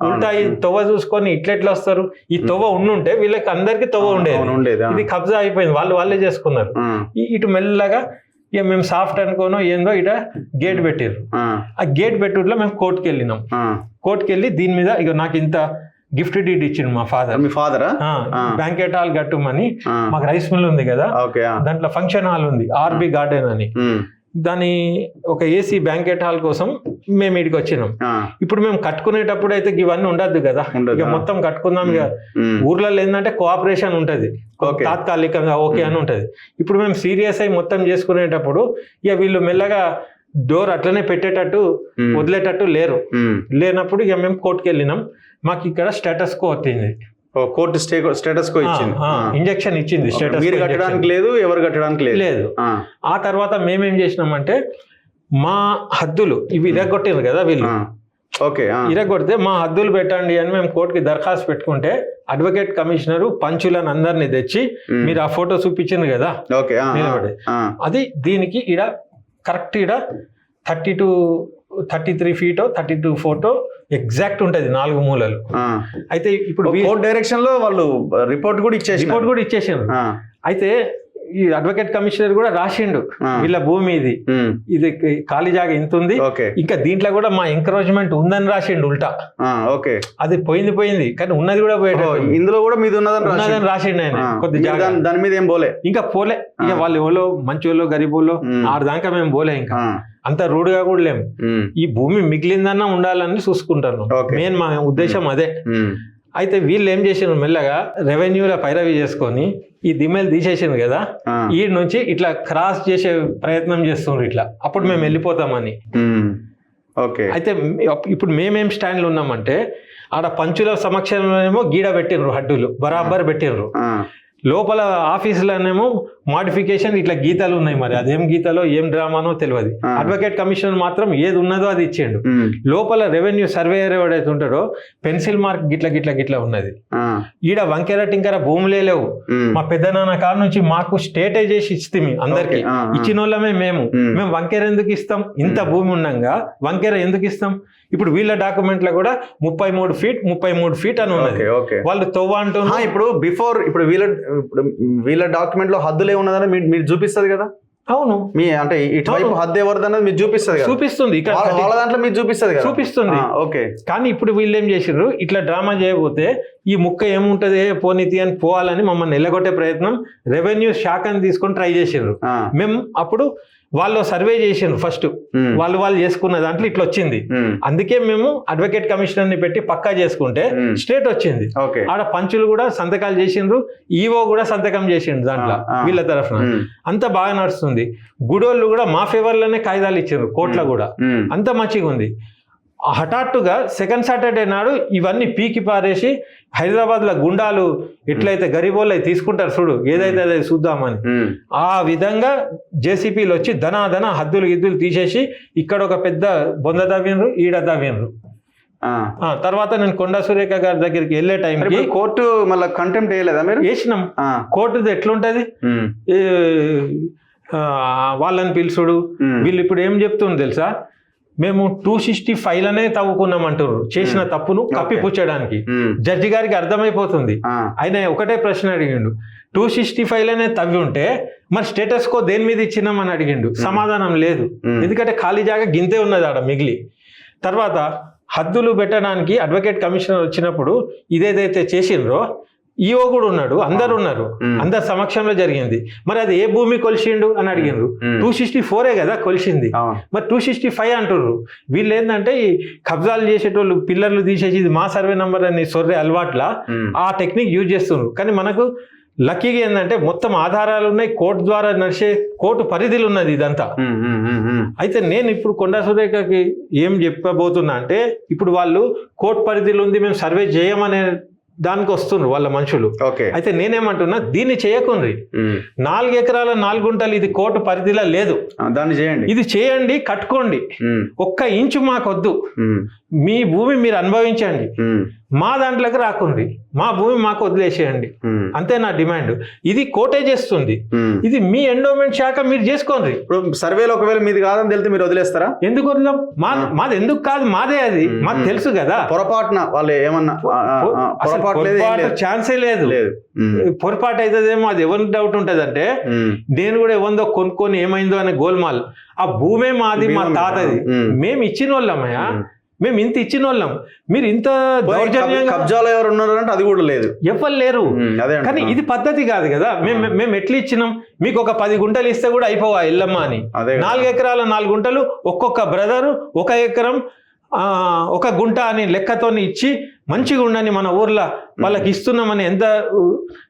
[SPEAKER 2] ఉల్టా ఈ తొవ్వ చూసుకొని ఇట్లెట్లా వస్తారు? ఈ తొవ్వ ఉండుంటే వీళ్ళకి అందరికి తొవ్వ ఉండేది. ఇది కబ్జా అయిపోయింది, వాళ్ళే చేసుకున్నారు. ఇటు మెల్లగా ఇక మేము సాఫ్ట్ అనుకోనో ఏందో ఇట గేట్ పెట్టారు. ఆ గేట్ పెట్టుట్లో మేము కోర్టుకి వెళ్ళినాం. కోర్టుకి వెళ్ళి దీని మీద ఇక నాకు ఇంత గిఫ్ట్ డీడ్ ఇచ్చిండు మా ఫాదర్.
[SPEAKER 1] మీ ఫాదర్
[SPEAKER 2] బ్యాంకెట్ హాల్ కట్టుమని, మాకు రైస్ మిల్ ఉంది కదా, దాంట్లో ఫంక్షన్ హాల్ ఉంది ఆర్బి గార్డెన్ అని, దాని ఒక ఏసీ బ్యాంకెట్ హాల్ కోసం మేము ఇడికి వచ్చినాం. ఇప్పుడు మేము కట్టుకునేటప్పుడు అయితే ఇవన్నీ ఉండద్దు కదా, ఇక మొత్తం కట్టుకుందాం. ఇక ఊర్లలో ఏంటంటే కోఆపరేషన్ ఉంటది, తాత్కాలికంగా ఓకే అని ఉంటది. ఇప్పుడు మేము సీరియస్ అయి మొత్తం చేసుకునేటప్పుడు ఇక వీళ్ళు మెల్లగా డోర్ అట్లనే పెట్టేటట్టు వదిలేటట్టు లేనప్పుడు ఇక మేము కోర్టుకి వెళ్ళినాం. మాకు ఇక్కడ స్టేటస్ కో వచ్చింది,
[SPEAKER 1] కోర్టు స్టేటస్ కో ఇచ్చింది,
[SPEAKER 2] ఇంజక్షన్ ఇచ్చింది. స్టేటస్
[SPEAKER 1] మీరు కట్టడానికి లేదు, ఎవరు కట్టడానికి
[SPEAKER 2] లేదు. ఆ తర్వాత మేమేం చేసినామంటే మా హద్దులు ఇవి ఇరగొట్టిరు కదా వీళ్ళు, ఇరగొడితే మా హద్దులు పెట్టండి అని మేము కోర్టుకి దరఖాస్తు పెట్టుకుంటే అడ్వకేట్ కమిషనర్ పంచులను అందరినీ తెచ్చి, మీరు ఆ ఫోటో చూపించింది కదా నిలబడి, అది దీనికి ఈడ కరెక్ట్ ఈడ 33 ఫీటో 32 ఫోటో ఎగ్జాక్ట్ ఉంటది 4 మూలలు. అయితే ఇప్పుడు
[SPEAKER 1] కోర్ట్ డైరెక్షన్ లో వాళ్ళు రిపోర్ట్ కూడా
[SPEAKER 2] ఇచ్చేసారు. అయితే ఈ అడ్వకేట్ కమిషనర్ కూడా రాసిండు, వీళ్ళ భూమి ఇది ఖాళీ జాగా ఇంత ఉంది, ఇంకా దీంట్లో కూడా మా ఎంకరేజ్మెంట్ ఉందని రాసిండు ఉల్టా. అది పోయింది కానీ ఉన్నది కూడా పోయేటట్టు,
[SPEAKER 1] ఇందులో కూడా మీది
[SPEAKER 2] ఉన్నదని రాసిండు ఆయన. కొద్ది జాగా
[SPEAKER 1] దాని మీద ఏం పోలే,
[SPEAKER 2] ఇంకా పోలే. ఇక వాళ్ళు ఎవరో మంచి వాళ్ళు గరీబోళ్ళు ఆడదాకా మేము పోలే, ఇంకా అంత రూడ్గా కూడా లేము. ఈ భూమి మిగిలిందన్నా ఉండాలని చూసుకుంటాను, మెయిన్ మా ఉద్దేశం అదే. అయితే వీళ్ళు ఏం చేసారు, మెల్లగా రెవెన్యూలో పైరవి చేసుకొని ఈ దిమ్మలు తీసేసింది కదా, ఈ నుంచి ఇట్లా క్రాస్ చేసే ప్రయత్నం చేస్తున్నారు ఇట్లా, అప్పుడు మేము వెళ్ళిపోతామని. అయితే ఇప్పుడు మేమేం స్టాండ్లు ఉన్నామంటే ఆడ పంచుల సమక్షంలోనేమో గీడ పెట్టిండ్రు, హడ్డులు బరాబర్ పెట్టిండ్రు. లోపల ఆఫీసులోనేమో మాడిఫికేషన్ ఇట్లా గీతాలు ఉన్నాయి, మరి అదేం గీతాలో ఏం డ్రామానో తెలియదు. అడ్వకేట్ కమిషనర్ మాత్రం ఏది ఉన్నదో అది ఇచ్చిండు. లోపల రెవెన్యూ సర్వేయర్ ఎవడైతే ఉంటాడో పెన్సిల్ మార్క్ గిట్ల గిట్ల గిట్ల ఉన్నది. ఈడ వంకెర టింకర భూములే లేవు. మా పెద్దనాన్న కాడ నుంచి మాకు స్టేటే చేసి ఇస్తుంది అందరికి, ఇచ్చిన వాళ్ళమే మేము వంకెర ఎందుకు ఇస్తాం? ఇంత భూమి ఉండగా వంకెర ఎందుకు ఇస్తాం? ఇప్పుడు వీళ్ళ డాక్యుమెంట్ లో కూడా 33 ఫీట్ అని ఉన్నది. వాళ్ళు తొవ్వ అంటున్నారు.
[SPEAKER 1] ఇప్పుడు వీళ్ళ డాక్యుమెంట్ లో హద్దులే ఉన్నదని మీరు చూపిస్తుంది కదా.
[SPEAKER 2] అవును,
[SPEAKER 1] మీ అంటే ఇటువైపు హద్దు ఎవరిదన్నది మీరు చూపిస్తుంది కదా.
[SPEAKER 2] చూపిస్తుంది ఇక్కడ
[SPEAKER 1] వాళ్ళ దాంట్లో మీరు చూపిస్తుంది కదా.
[SPEAKER 2] చూపిస్తుంది.
[SPEAKER 1] ఓకే.
[SPEAKER 2] కానీ ఇప్పుడు వీళ్ళు ఏం చేసిండ్రు, ఇట్లా డ్రామా చేయబోతే ఈ ముక్క ఏముంటది పోనీతి అని పోవాలని మమ్మల్ని ఎల్లగొట్టే ప్రయత్నం రెవెన్యూ శాఖని తీసుకొని ట్రై చేసిండ్రు. మేము అప్పుడు వాళ్ళు సర్వే చేసిండ్రు ఫస్ట్, వాళ్ళు చేసుకున్న దాంట్లో ఇట్లా వచ్చింది. అందుకే మేము అడ్వకేట్ కమిషనర్ ని పెట్టి పక్కా చేసుకుంటే స్టేట్ వచ్చింది. ఆడ పంచులు కూడా సంతకాలు చేసిండ్రు, ఈవో కూడా సంతకం చేసిండ్రు దాంట్లో వీళ్ళ తరఫున. అంత బాగా నడుస్తుంది. గుడోళ్ళు కూడా మా ఫేవర్ లోనే కాయిదాలు ఇచ్చిండ్రు కోర్టులో కూడా, అంత మంచిగా ఉంది. హఠాత్తుగా సెకండ్ సాటర్డే నాడు ఇవన్నీ పీకి పారేసి హైదరాబాద్ లో గుండాలు ఎట్లయితే గరీబోళ్ళు తీసుకుంటారు చూడు, ఏదైతే అదే చూద్దామని ఆ విధంగా జేసీపీలు వచ్చి ధనాధన హద్దులు గిద్దులు తీసేసి ఇక్కడ ఒక పెద్ద బొంద తవ్విండ్రు, ఈడ తవ్విండ్రు. తర్వాత నేను కొండా సురేఖ గారి దగ్గరికి వెళ్ళే టైంకి
[SPEAKER 1] కోర్టు మళ్ళీ కంటెంప్ట్ వేయలేదా మీరు?
[SPEAKER 2] వేసినాం. కోర్టుది ఎట్లుంటది, వాళ్ళని పిలుచుడు. వీళ్ళు ఇప్పుడు ఏం చెప్తుంది తెలుసా, మేము 265 అనే తవ్వుకున్నాం అంటారు, చేసిన తప్పును కప్పిపుచ్చడానికి. జడ్జి గారికి అర్థమైపోతుంది. ఆయన ఒకటే ప్రశ్న అడిగిండు, 265 తవ్వి ఉంటే మరి స్టేటస్ కో దేని మీద ఇచ్చినాం అని అడిగిండు. సమాధానం లేదు, ఎందుకంటే ఖాళీ జాగా గింతే ఉన్నది ఆడ మిగిలి. తర్వాత హద్దులు పెట్టడానికి అడ్వకేట్ కమిషనర్ వచ్చినప్పుడు ఇదేదైతే చేసిండ్రో ఈఓ కూడా ఉన్నాడు, అందరు ఉన్నారు, అందరి సమక్షంలో జరిగింది. మరి అది ఏ భూమి కొలిసిండు అని అడిగిండ్రు. 264 కదా కొలిసింది, మరి 265 అంటుర్రు. వీళ్ళు ఏంటంటే ఈ కబ్జాలు చేసేటోళ్ళు పిల్లర్లు తీసేసి ఇది మా సర్వే నంబర్ అని సొర్రే అలవాట్లా ఆ టెక్నిక్ యూజ్ చేస్తున్నారు. కానీ మనకు లక్కీగా ఏంటంటే మొత్తం ఆధారాలు ఉన్నాయి, కోర్టు ద్వారా నడిచే కోర్టు పరిధిలు ఉన్నది ఇదంతా. అయితే నేను ఇప్పుడు కొండా సురేఖకి ఏం చెప్పబోతున్నా అంటే, ఇప్పుడు వాళ్ళు కోర్టు పరిధిలో ఉంది మేము సర్వే చేయమనే దానికి వస్తున్నారు వాళ్ళ మనుషులు. అయితే నేనేమంటున్నా, దీన్ని చేయకుండ్రి. 4 ఎకరాల 4 గుంటలు ఇది కోర్టు పరిధిలో లేదు,
[SPEAKER 1] దాన్ని చేయండి,
[SPEAKER 2] ఇది చేయండి, కట్టుకోండి. 1 ఇంచు మాకొద్దు, మీ భూమి మీరు అనుభవించండి, మా దాంట్లోకి రాకుండ్రి, మా భూమి మాకు వదిలేసేయండి, అంతే నా డిమాండ్. ఇది కోర్టే చేస్తుంది, ఇది మీ ఎండోమెంట్ శాఖ మీరు చేసుకోండి.
[SPEAKER 1] ఇప్పుడు సర్వేలో ఒకవేళ మీది కాదని తెలితే మీరు వదిలేస్తారా?
[SPEAKER 2] ఎందుకు వదిలేం? మాది ఎందుకు కాదు, మాదే, అది మాకు తెలుసు కదా.
[SPEAKER 1] పొరపాటున వాళ్ళు ఏమన్నా
[SPEAKER 2] ఛాన్సే లేదు. పొరపాటు అవుతుందేమో, అది ఎవరికి డౌట్ ఉంటుంది అంటే నేను కూడా ఎవరిదో కొనుక్కొని ఏమైందో అనే గోల్మాల్. ఆ భూమే మాది, మా తాతది, మేము ఇచ్చిన వాళ్ళమయ్యా, మేము ఇంత ఇచ్చిన వాళ్ళం. మీరు ఇంత దౌర్జన్యంగా
[SPEAKER 1] కబ్జాలో ఎవరు ఉన్నారు అంటే అది కూడా లేదు,
[SPEAKER 2] ఎవరు లేరు. కానీ ఇది పద్ధతి కాదు కదా. మేము ఎట్లా ఇచ్చినాం, మీకు ఒక 10 గుంటలు ఇస్తే కూడా అయిపోవా ఎల్లమ్మ అని. 4 ఎకరాల 4 గుంటలు ఒక్కొక్క బ్రదరు 1 ఎకరం 1 గుంట అని లెక్కతో ఇచ్చి మంచిగా ఉండని మన ఊర్లో వాళ్ళకి ఇస్తున్నామని ఎంత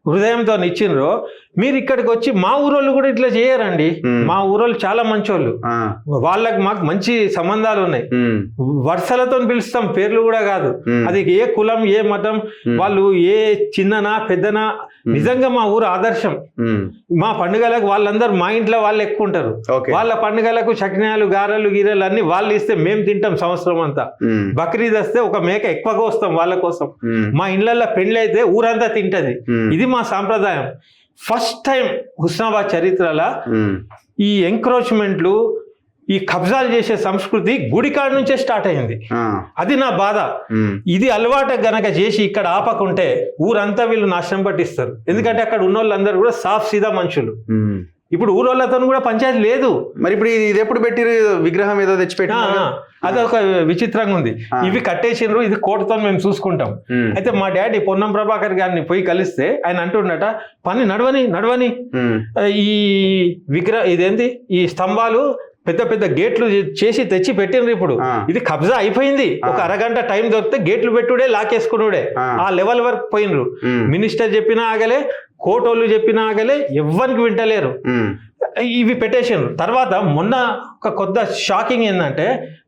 [SPEAKER 2] హృదయంతో ఇచ్చిండ్రో, మీరు ఇక్కడికి వచ్చి మా ఊరోళ్ళు కూడా ఇట్లా చేయరండి. మా ఊరోళ్ళు చాలా మంచోళ్ళు, వాళ్ళకి మాకు మంచి సంబంధాలు ఉన్నాయి, వరుసలతో పిలుస్తాం, పేర్లు కూడా కాదు. అది ఏ కులం ఏ మతం వాళ్ళు, ఏ చిన్ననా పెద్దనా, నిజంగా మా ఊరు ఆదర్శం. మా పండుగలకు వాళ్ళందరూ మా ఇంట్లో వాళ్ళు ఎక్కువ ఉంటారు. వాళ్ళ పండుగలకు చక్నాలు గారెలు గీరెలు అన్ని వాళ్ళు ఇస్తే మేము తింటాం సంవత్సరం అంతా. బక్రీద్ వస్తే ఒక మేక ఎక్కువగా వస్తాం వాళ్ళ కోసం. మా ఇళ్లలో పెళ్లి అయితే ఊరంతా తింటది. ఇది మా సాంప్రదాయం. ఫస్ట్ టైం హుస్నాబాద్ చరిత్రలో ఈ ఎంక్రోచ్మెంట్లు, ఈ కబ్జాలు చేసే సంస్కృతి గుడికాడ నుంచే స్టార్ట్ అయింది. అది నా బాధ. ఇది అలవాటు గనక చేసి ఇక్కడ ఆపకుంటే ఊరంతా వీళ్ళు నాశనం పట్టిస్తారు. ఎందుకంటే అక్కడ ఉన్న వాళ్ళందరూ కూడా సాఫ్ సీదా మనుషులు. ఇప్పుడు ఊరోళ్ళతో కూడా పంచాయతీ లేదు.
[SPEAKER 1] మరి ఇప్పుడు ఇది ఎప్పుడు పెట్టి విగ్రహం ఏదో తెచ్చిపెట్టి,
[SPEAKER 2] అదొక విచిత్రంగా ఉంది. ఇవి కట్టేసిండ్రు, ఇది కోర్టుతో మేము చూసుకుంటాం. అయితే మా డాడీ పొన్నం ప్రభాకర్ గారిని పోయి కలిస్తే ఆయన అంటున్నట, పని నడవని ఈ ఇదేంటి ఈ స్తంభాలు పెద్ద పెద్ద గేట్లు చేసి తెచ్చి పెట్టిండ్రు. ఇప్పుడు ఇది కబ్జా అయిపోయింది. ఒక అరగంట టైం దొరికితే గేట్లు పెట్టుడే, లాకేసుకునుడే, ఆ లెవెల్ వరకు పోయినరు. మినిస్టర్ చెప్పినా ఆగలే, కోర్టోళ్ళు చెప్పినా ఆగలే, ఎవ్వరికి వింటలేరు. ఇవి పెట్టేసిండ్రు. తర్వాత మొన్న ఒక కొత్త షాకింగ్ ఏంటంటే,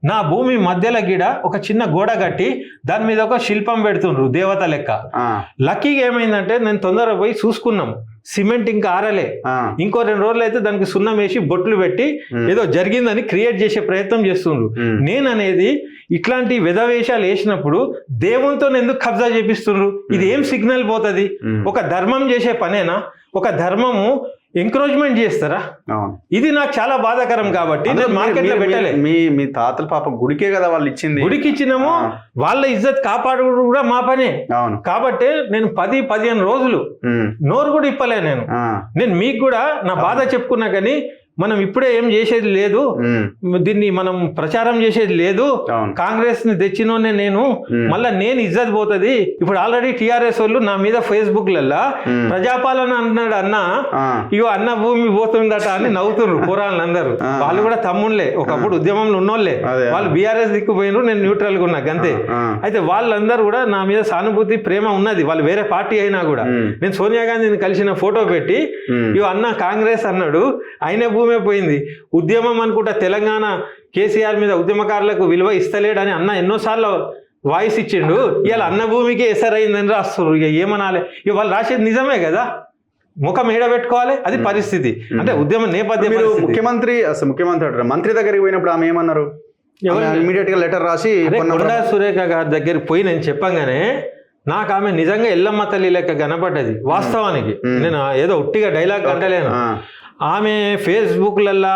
[SPEAKER 2] నా భూమి మధ్యలో గిడ ఒక చిన్న గోడ కట్టి దాని మీద ఒక శిల్పం పెడుతుండ్రు దేవత లెక్క. లక్కీగా ఏమైందంటే నేను తొందరగా పోయి చూసుకున్నాం. సిమెంట్ ఇంకా ఆరలే, ఇంకో 2 రోజులు అయితే దానికి సున్నం వేసి బొట్లు పెట్టి ఏదో జరిగిందని క్రియేట్ చేసే ప్రయత్నం చేస్తుండ్రు. నేను అనేది ఇట్లాంటి విధవేషాలు వేసినప్పుడు దేవునితో ఎందుకు కబ్జా చేపిస్తుండ్రు? ఇది ఏం సిగ్నల్ పోతుంది? ఒక ధర్మం చేసే పనేనా? ఒక ధర్మము ఎంకరేజ్మెంట్ చేస్తారా? ఇది నాకు చాలా బాధాకరం. కాబట్టి నేను మార్కెట్ లో పెట్టలే.
[SPEAKER 1] మీ తాతల పాప గుడికే కదా వాళ్ళు ఇచ్చింది,
[SPEAKER 2] గుడికి ఇచ్చినాము. వాళ్ళ ఇజ్జత్ కాపాడు కూడా మా పనే. కాబట్టి నేను 10-15 రోజులు నోరు కూడా ఇప్పలే. నేను మీకు కూడా నా బాధ చెప్పుకున్నా, కానీ మనం ఇప్పుడే ఏం చేసేది లేదు, దీన్ని మనం ప్రచారం చేసేది లేదు. కాంగ్రెస్ ని తెచ్చినోనే నేను, మళ్ళా నేను ఇజ్జత్ పోతుంది. ఇప్పుడు ఆల్రెడీ టిఆర్ఎస్ వాళ్ళు నా మీద ఫేస్బుక్ లల్లా ప్రజాపాలన అన్నాడు అన్న, ఇగో అన్న భూమి పోతుందట అని నవ్వుతున్నారు పోరాళ్ళందరూ. వాళ్ళు కూడా తమ్ముళ్ళే, ఒకప్పుడు ఉద్యమంలో ఉన్నోళ్ళే. వాళ్ళు బీఆర్ఎస్ దిక్కుపోయినారు, నేను న్యూట్రల్ గా ఉన్నా అంతే. అయితే వాళ్ళందరూ కూడా నా మీద సానుభూతి ప్రేమ ఉన్నది, వాళ్ళు వేరే పార్టీ అయినా కూడా. నేను సోనియా గాంధీని కలిసిన ఫోటో పెట్టి ఇగో అన్న కాంగ్రెస్ అన్నాడు, అయిన భూమి పోయింది. ఉద్యమం అనుకుంటా తెలంగాణ కేసీఆర్ మీద ఉద్యమకారులకు విలువ ఇస్తలేడని అన్న ఎన్నోసార్లు వాయిస్ ఇచ్చిండు. ఇవాళ అన్న భూమికి ఎసరైందని రాస్తున్నారు. ఇక ఏమనాలి? ఇక వాళ్ళు రాసేది నిజమే కదా, ముఖం ఏడబెట్టుకోవాలి. అది పరిస్థితి. అంటే ఉద్యమ నేపథ్యం.
[SPEAKER 1] ముఖ్యమంత్రి మంత్రి దగ్గరికి పోయినప్పుడు ఆమె ఏమన్నారు? ఇమీడియట్ గా లెటర్ రాసి
[SPEAKER 2] కొండా సురేఖ గారి దగ్గరికి పోయి నేను చెప్పంగానే నాకు ఆమె నిజంగా ఎల్లమ్మ తల్లి లెక్క కనపడ్డది. వాస్తవానికి నేను ఏదో ఉట్టిగా డైలాగ్ అంటలేను. ఆమె ఫేస్బుక్లల్లా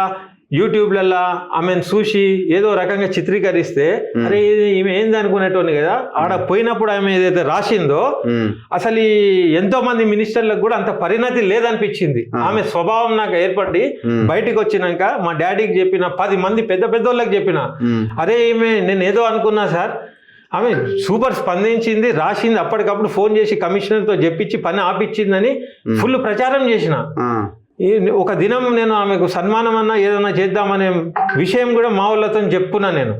[SPEAKER 2] యూట్యూబ్లల్లా ఆమెను చూసి ఏదో రకంగా చిత్రీకరిస్తే అరే ఈమె ఏంది అనుకునేటోని కదా. ఆడ పోయినప్పుడు ఆమె ఏదైతే రాసిందో అసలు ఎంతో మంది మినిస్టర్లకు కూడా అంత పరిణతి లేదనిపించింది. ఆమె స్వభావం నాకు ఏర్పడి బయటికి వచ్చినాక మా డాడీకి చెప్పిన, 10 మంది పెద్ద పెద్దోళ్ళకి చెప్పిన, అరే ఈమె నేను ఏదో అనుకున్నా సార్, ఆమె సూపర్ స్పందించింది, రాసింది, అప్పటికప్పుడు ఫోన్ చేసి కమిషనర్తో చెప్పించి పని ఆపిచ్చిందని ఫుల్ ప్రచారం చేసిన. ఒక దినం నేను ఆమెకు సన్మానం అన్నా ఏదన్నా చేద్దామనే విషయం కూడా మా వాళ్ళతో చెప్పుకున్నా. నేను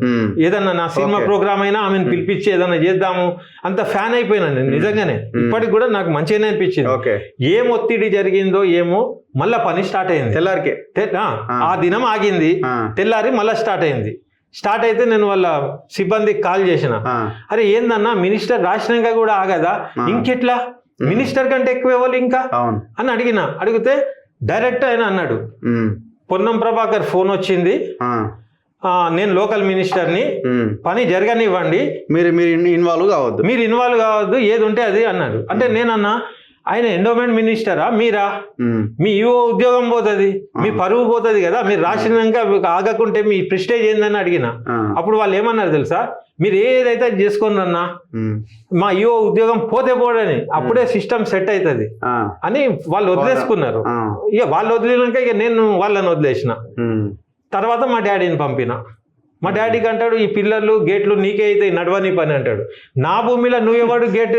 [SPEAKER 2] ఏదన్నా నా సినిమా ప్రోగ్రామ్ అయినా ఆమెను పిలిపించి ఏదన్నా చేద్దాము, అంత ఫ్యాన్ అయిపోయినా నేను నిజంగానే. ఇప్పటికి కూడా నాకు మంచిగానే అనిపించింది. ఏం ఒత్తిడి జరిగిందో ఏమో, మళ్ళా పని స్టార్ట్ అయింది. తెల్లారికే ఆ దినం ఆగింది, తెల్లారి మళ్ళీ స్టార్ట్ అయింది. స్టార్ట్ అయితే నేను వాళ్ళ సిబ్బందికి కాల్ చేసిన, అరే ఏందన్నా మినిస్టర్ రాసినాక కూడా ఆగదా, ఇంకెట్లా మినిస్టర్ కంటే ఎక్కువ ఇవ్వాలి ఇంకా అని అడిగితే డైరెక్ట్ ఆయన అన్నాడు, పొన్నం ప్రభాకర్ ఫోన్ వచ్చింది, నేను లోకల్ మినిస్టర్ని, పని జరగనివ్వండి, మీరు ఇన్వాల్వ్ కావద్దు, ఏది ఉంటే అది అన్నాడు. అంటే నేనన్నా ఆయన ఎండోమెంట్ మినిస్టరా మీరా? మీ ఈవో ఉద్యోగం పోతుంది, మీ పరువు పోతుంది కదా, మీరు రాసినాక ఆగకుంటే మీ ప్రెస్టేజ్ ఏందని అడిగిన. అప్పుడు వాళ్ళు ఏమన్నారు తెలుసా, మీరు ఏదైతే చేసుకోండి అన్నా, మా ఈవో ఉద్యోగం పోతే పోడని, అప్పుడే సిస్టమ్ సెట్ అవుతుంది అని వాళ్ళు వదిలేసుకున్నారు. ఇక వాళ్ళు వదిలినాక ఇక నేను వాళ్ళని వదిలేసిన. తర్వాత మా డాడీని పంపిన. మా డాడీకి అంటాడు, ఈ పిల్లలు గేట్లు నీకే అయితే నడవని పని అంటాడు. నా భూమిలో నువ్వెవడు గేట్,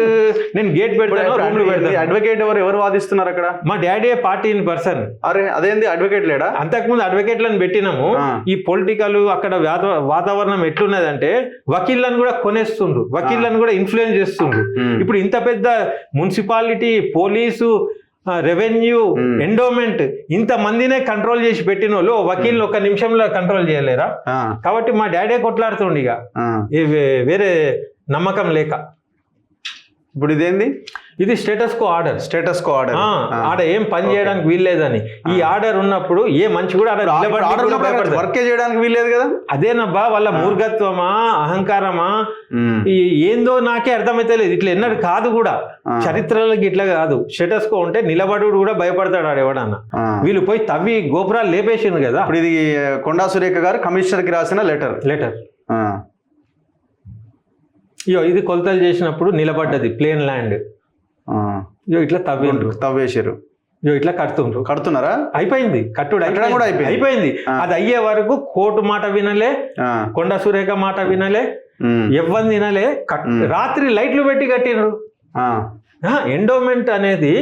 [SPEAKER 2] నేను గేట్ పెడతాను, రూమ్లు పెడతాను.
[SPEAKER 1] అడ్వకేట్ ఎవరు వాదిస్తున్నారు అక్కడ?
[SPEAKER 2] మా డాడీ పార్టీ ఇన్ పర్సన్.
[SPEAKER 1] అరే అదేంది అడ్వకేట్ లేడా?
[SPEAKER 2] అంతకుముందు అడ్వకేట్లను పెట్టినాము. ఈ పొలిటికల్ అక్కడ వాతావరణం ఎట్లున్నదంటే వకీళ్ళను కూడా కొనేస్తుండ్రు, వకీళ్ళను కూడా ఇన్ఫ్లుయెన్స్ చేస్తుండ్రు. ఇప్పుడు ఇంత పెద్ద మున్సిపాలిటీ, పోలీసు, రెవెన్యూ, ఎండోమెంట్, ఇంత మందినే కంట్రోల్ చేసి పెట్టిన వాళ్ళు వకీళ్ళు 1 నిమిషంలో కంట్రోల్ చేయలేరా? కాబట్టి మా డాడీ కొట్లాడుతుండే ఇక వేరే నమ్మకం లేక.
[SPEAKER 1] ఇప్పుడు ఇదేంది?
[SPEAKER 2] ఇది స్టేటస్ కో ఆర్డర్. ఆడ ఏం పని చేయడానికి వీల్లేదని. ఈ ఆర్డర్ ఉన్నప్పుడు ఏ మంచి కూడా
[SPEAKER 1] వర్కే చేయడానికి వీల్లేదు కదా.
[SPEAKER 2] అదేనబ్బా వాళ్ళ మూర్ఘత్వమా, అహంకారమా, ఏందో నాకే అర్థమైతే లేదు. ఇట్లా ఎన్నడూ కాదు కూడా, చరిత్రలకు ఇట్లా కాదు. స్టేటస్ కో ఉంటే నిలబడు కూడా భయపడతాడు ఆడెవడన్నా. వీళ్ళు పోయి తవ్వి గోపురాలు లేపేసిండు కదా.
[SPEAKER 1] ఇప్పుడు ఇది కొండా సురేఖ గారు కమిషనర్కి రాసిన లెటర్.
[SPEAKER 2] ఇయో ఇది కొలతలు చేసినప్పుడు నిలబడ్డది ప్లేన్ ల్యాండ్. ఇట్లా
[SPEAKER 1] తవ్వేసారు,
[SPEAKER 2] ఇట్లా కడుతున్నారా? అయిపోయింది, కట్టుడు అయిపోయింది. అది అయ్యే వరకు కోర్టు మాట వినలే, కొండా సురేఖ మాట వినలే, ఎవ్వని వినలే. రాత్రి లైట్లు పెట్టి కట్టినరు. ఎండోమెంట్ అనేది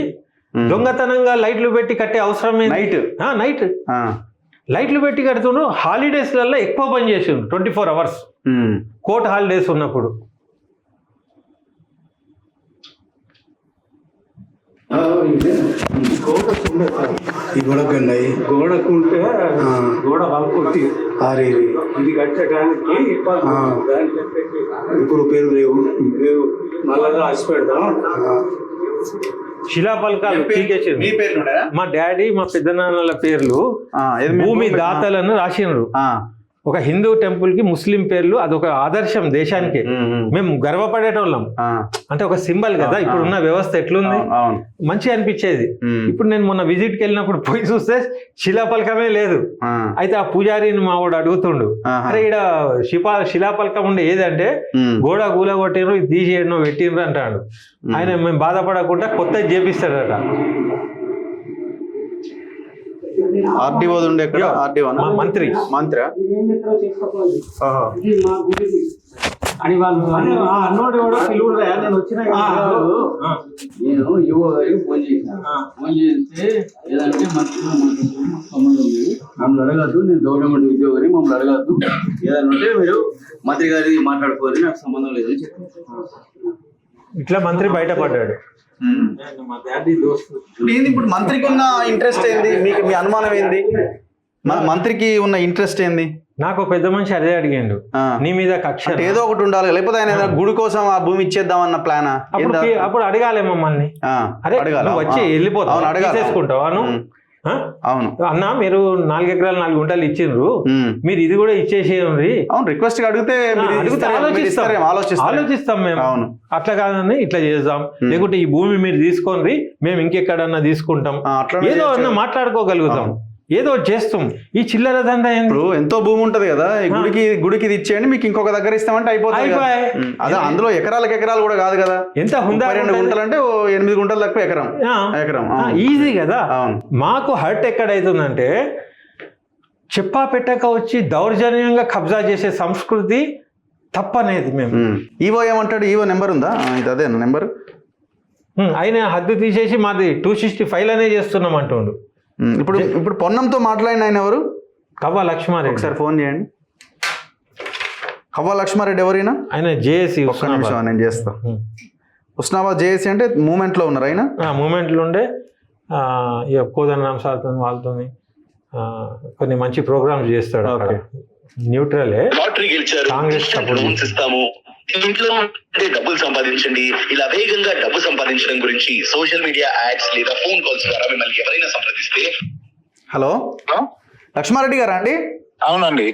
[SPEAKER 2] దొంగతనంగా లైట్లు పెట్టి కట్టే అవసరం నైట్ లైట్లు పెట్టి కడుతుండ్రు. హాలిడేస్లలో ఎక్కువ పని చేసిండ్రు, 24 hours కోర్టు హాలిడేస్ ఉన్నప్పుడు.
[SPEAKER 6] గోడకుంటే గోడ వాళ్ళకొట్టి ఇది కట్టడానికి ఇప్పుడు పేరు లేవు, మళ్ళా రాసి పెడతాం.
[SPEAKER 2] శిలాఫలకాలు పీకేసారు.
[SPEAKER 1] మీ పేరు ఉండేనా?
[SPEAKER 2] మా డాడీ మా పెద్దనాన్నల పేర్లు
[SPEAKER 1] ఏది మీ
[SPEAKER 2] భూమి
[SPEAKER 1] భూమి?
[SPEAKER 2] దాతలను రాసినారు. ఒక హిందూ టెంపుల్ కి ముస్లిం పేర్లు అదొక ఆదర్శం దేశానికి. మేము గర్వపడేటోళ్ళం. అంటే ఒక సింబల్ కదా. ఇప్పుడు ఉన్న వ్యవస్థ ఎట్లుంది,
[SPEAKER 1] అవును.
[SPEAKER 2] మంచిగా అనిపించేది. ఇప్పుడు నేను మొన్న విజిట్ కి వెళ్ళినప్పుడు పోయి చూస్తే శిలాఫలకమే లేదు. అయితే ఆ పూజారిని మా వాడు అడుగుతుండు, అరే ఈడ శిలాఫలకం ఉండే ఏదంటే గోడ గూల కొట్టినరు, ఇది తీసేయడం పెట్టినరు అంటాడు. ఆయన మేము బాధపడకుండా కొత్తది చేపిస్తాడట.
[SPEAKER 1] ఆర్డీఓ ఉండే ఎక్కడ? ఆర్డీఓ
[SPEAKER 2] మంత్రి
[SPEAKER 6] అని వాళ్ళు అన్నోడు కూడా పిలువురా నేను వచ్చిన
[SPEAKER 7] నేను యువ గారికి ఫోన్ చేశాను. ఫోన్ చేస్తే ఏదంటే మనకు సంబంధం లేదు, మమ్మల్ని అడగద్దు, నేను గవర్నమెంట్ ఉద్యోగాన్ని మమ్మల్ని అడగద్దు, ఏదైనా ఉంటే మీరు మంత్రి గారి మాట్లాడుకోవాలి, నాకు సంబంధం లేదని చెప్పారు.
[SPEAKER 2] ఇట్లా మంత్రి బయటపడ్డాడు.
[SPEAKER 5] మా డాడీ దోస్తు.
[SPEAKER 1] ఏంది ఇప్పుడు మంత్రికి ఉన్న ఇంట్రెస్ట్ ఏంది? మీకు మీ అనుమానం ఏంది? మంత్రికి ఉన్న ఇంట్రెస్ట్ ఏంది?
[SPEAKER 2] నాకు పెద్ద మనిషి అదే అడిగిండు, నీ మీద కక్ష
[SPEAKER 1] అంటే ఏదో ఒకటి ఉండాలి, లేకపోతే ఆయన ఏదైనా గుడి కోసం ఆ భూమి ఇచ్చేద్దాం అన్న ప్లానా?
[SPEAKER 2] అప్పుడు అడగాలి మమ్మల్ని. అరే నువ్వు వచ్చి వెళ్ళిపోతావు, తీసేసుకుంటావు అను.
[SPEAKER 1] అవును
[SPEAKER 2] అన్న మీరు 4 ఎకరాలు 4 గుంటలు ఇచ్చిండ్రు, మీరు ఇది కూడా ఇచ్చేసేయండి.
[SPEAKER 1] అవును, రిక్వెస్ట్ అడిగితే
[SPEAKER 2] ఆలోచిస్తాం మేము. అవును, అట్లా కాదని ఇట్లా చేద్దాం, లేకుంటే ఈ భూమి మీరు తీసుకోండి, మేము ఇంకెక్కడన్నా తీసుకుంటాం, ఏదో అన్నా మాట్లాడుకోగలుగుతాం, ఏదో చేస్తాం. ఈ చిల్లర దందా
[SPEAKER 1] ఇప్పుడు ఎంతో భూమి ఉంటది కదా, గుడికి ఇది ఇచ్చేయండి, మీకు ఇంకొక దగ్గర ఇస్తామంటే అయిపోతుంది. అదే అందులో ఎకరాలు కూడా కాదు కదా. ఎంత 2 గుంటలు అంటే 8 గుంటలు తక్కువ ఎకరం
[SPEAKER 2] ఈజీ కదా. మాకు హర్ట్ ఎక్కడైతుందంటే చెప్పా పెట్టక వచ్చి దౌర్జన్యంగా కబ్జా చేసే సంస్కృతి తప్పనేది. మేము
[SPEAKER 1] ఈవో ఏమంటాడు? ఈవో నెంబర్ ఉందా? ఇది అదే నెంబర్.
[SPEAKER 2] ఆయన హద్దు తీసేసి మాది 265 అనే చేస్తున్నాం అంటుండు.
[SPEAKER 1] ఇప్పుడు పొన్నంతో మాట్లాడిన ఆయన ఎవరు?
[SPEAKER 2] కవ్వ లక్ష్మారెడ్డి.
[SPEAKER 1] ఒకసారి ఫోన్ చేయండి. కవ్వ లక్ష్మారెడ్డి ఎవరైనా?
[SPEAKER 2] ఆయన జేఏసీ.
[SPEAKER 1] ఒక్క నిమిషం నేను చేస్తా. హుస్నాబాద్ జేఏసీ అంటే మూమెంట్ లో ఉన్నారు ఆయన.
[SPEAKER 2] మూమెంట్ లో ఉండే కోదన్ సార్తో వాళ్ళతో కొన్ని మంచి ప్రోగ్రామ్స్ చేస్తాడు. న్యూట్రలే. కాంగ్రెస్
[SPEAKER 8] ఇస్తాము, ఇంట్లో డబ్బులు సంపాదించండి, ఇలా వేగంగా డబ్బు సంపాదించడం గురించి సోషల్ మీడియా యాడ్స్ లేదా ఫోన్ కాల్స్ ద్వారా మిమ్మల్ని ఎవరైనా సంప్రదిస్తే.
[SPEAKER 1] హలో, లక్ష్మారెడ్డి గారా అండి?
[SPEAKER 8] అవునండి.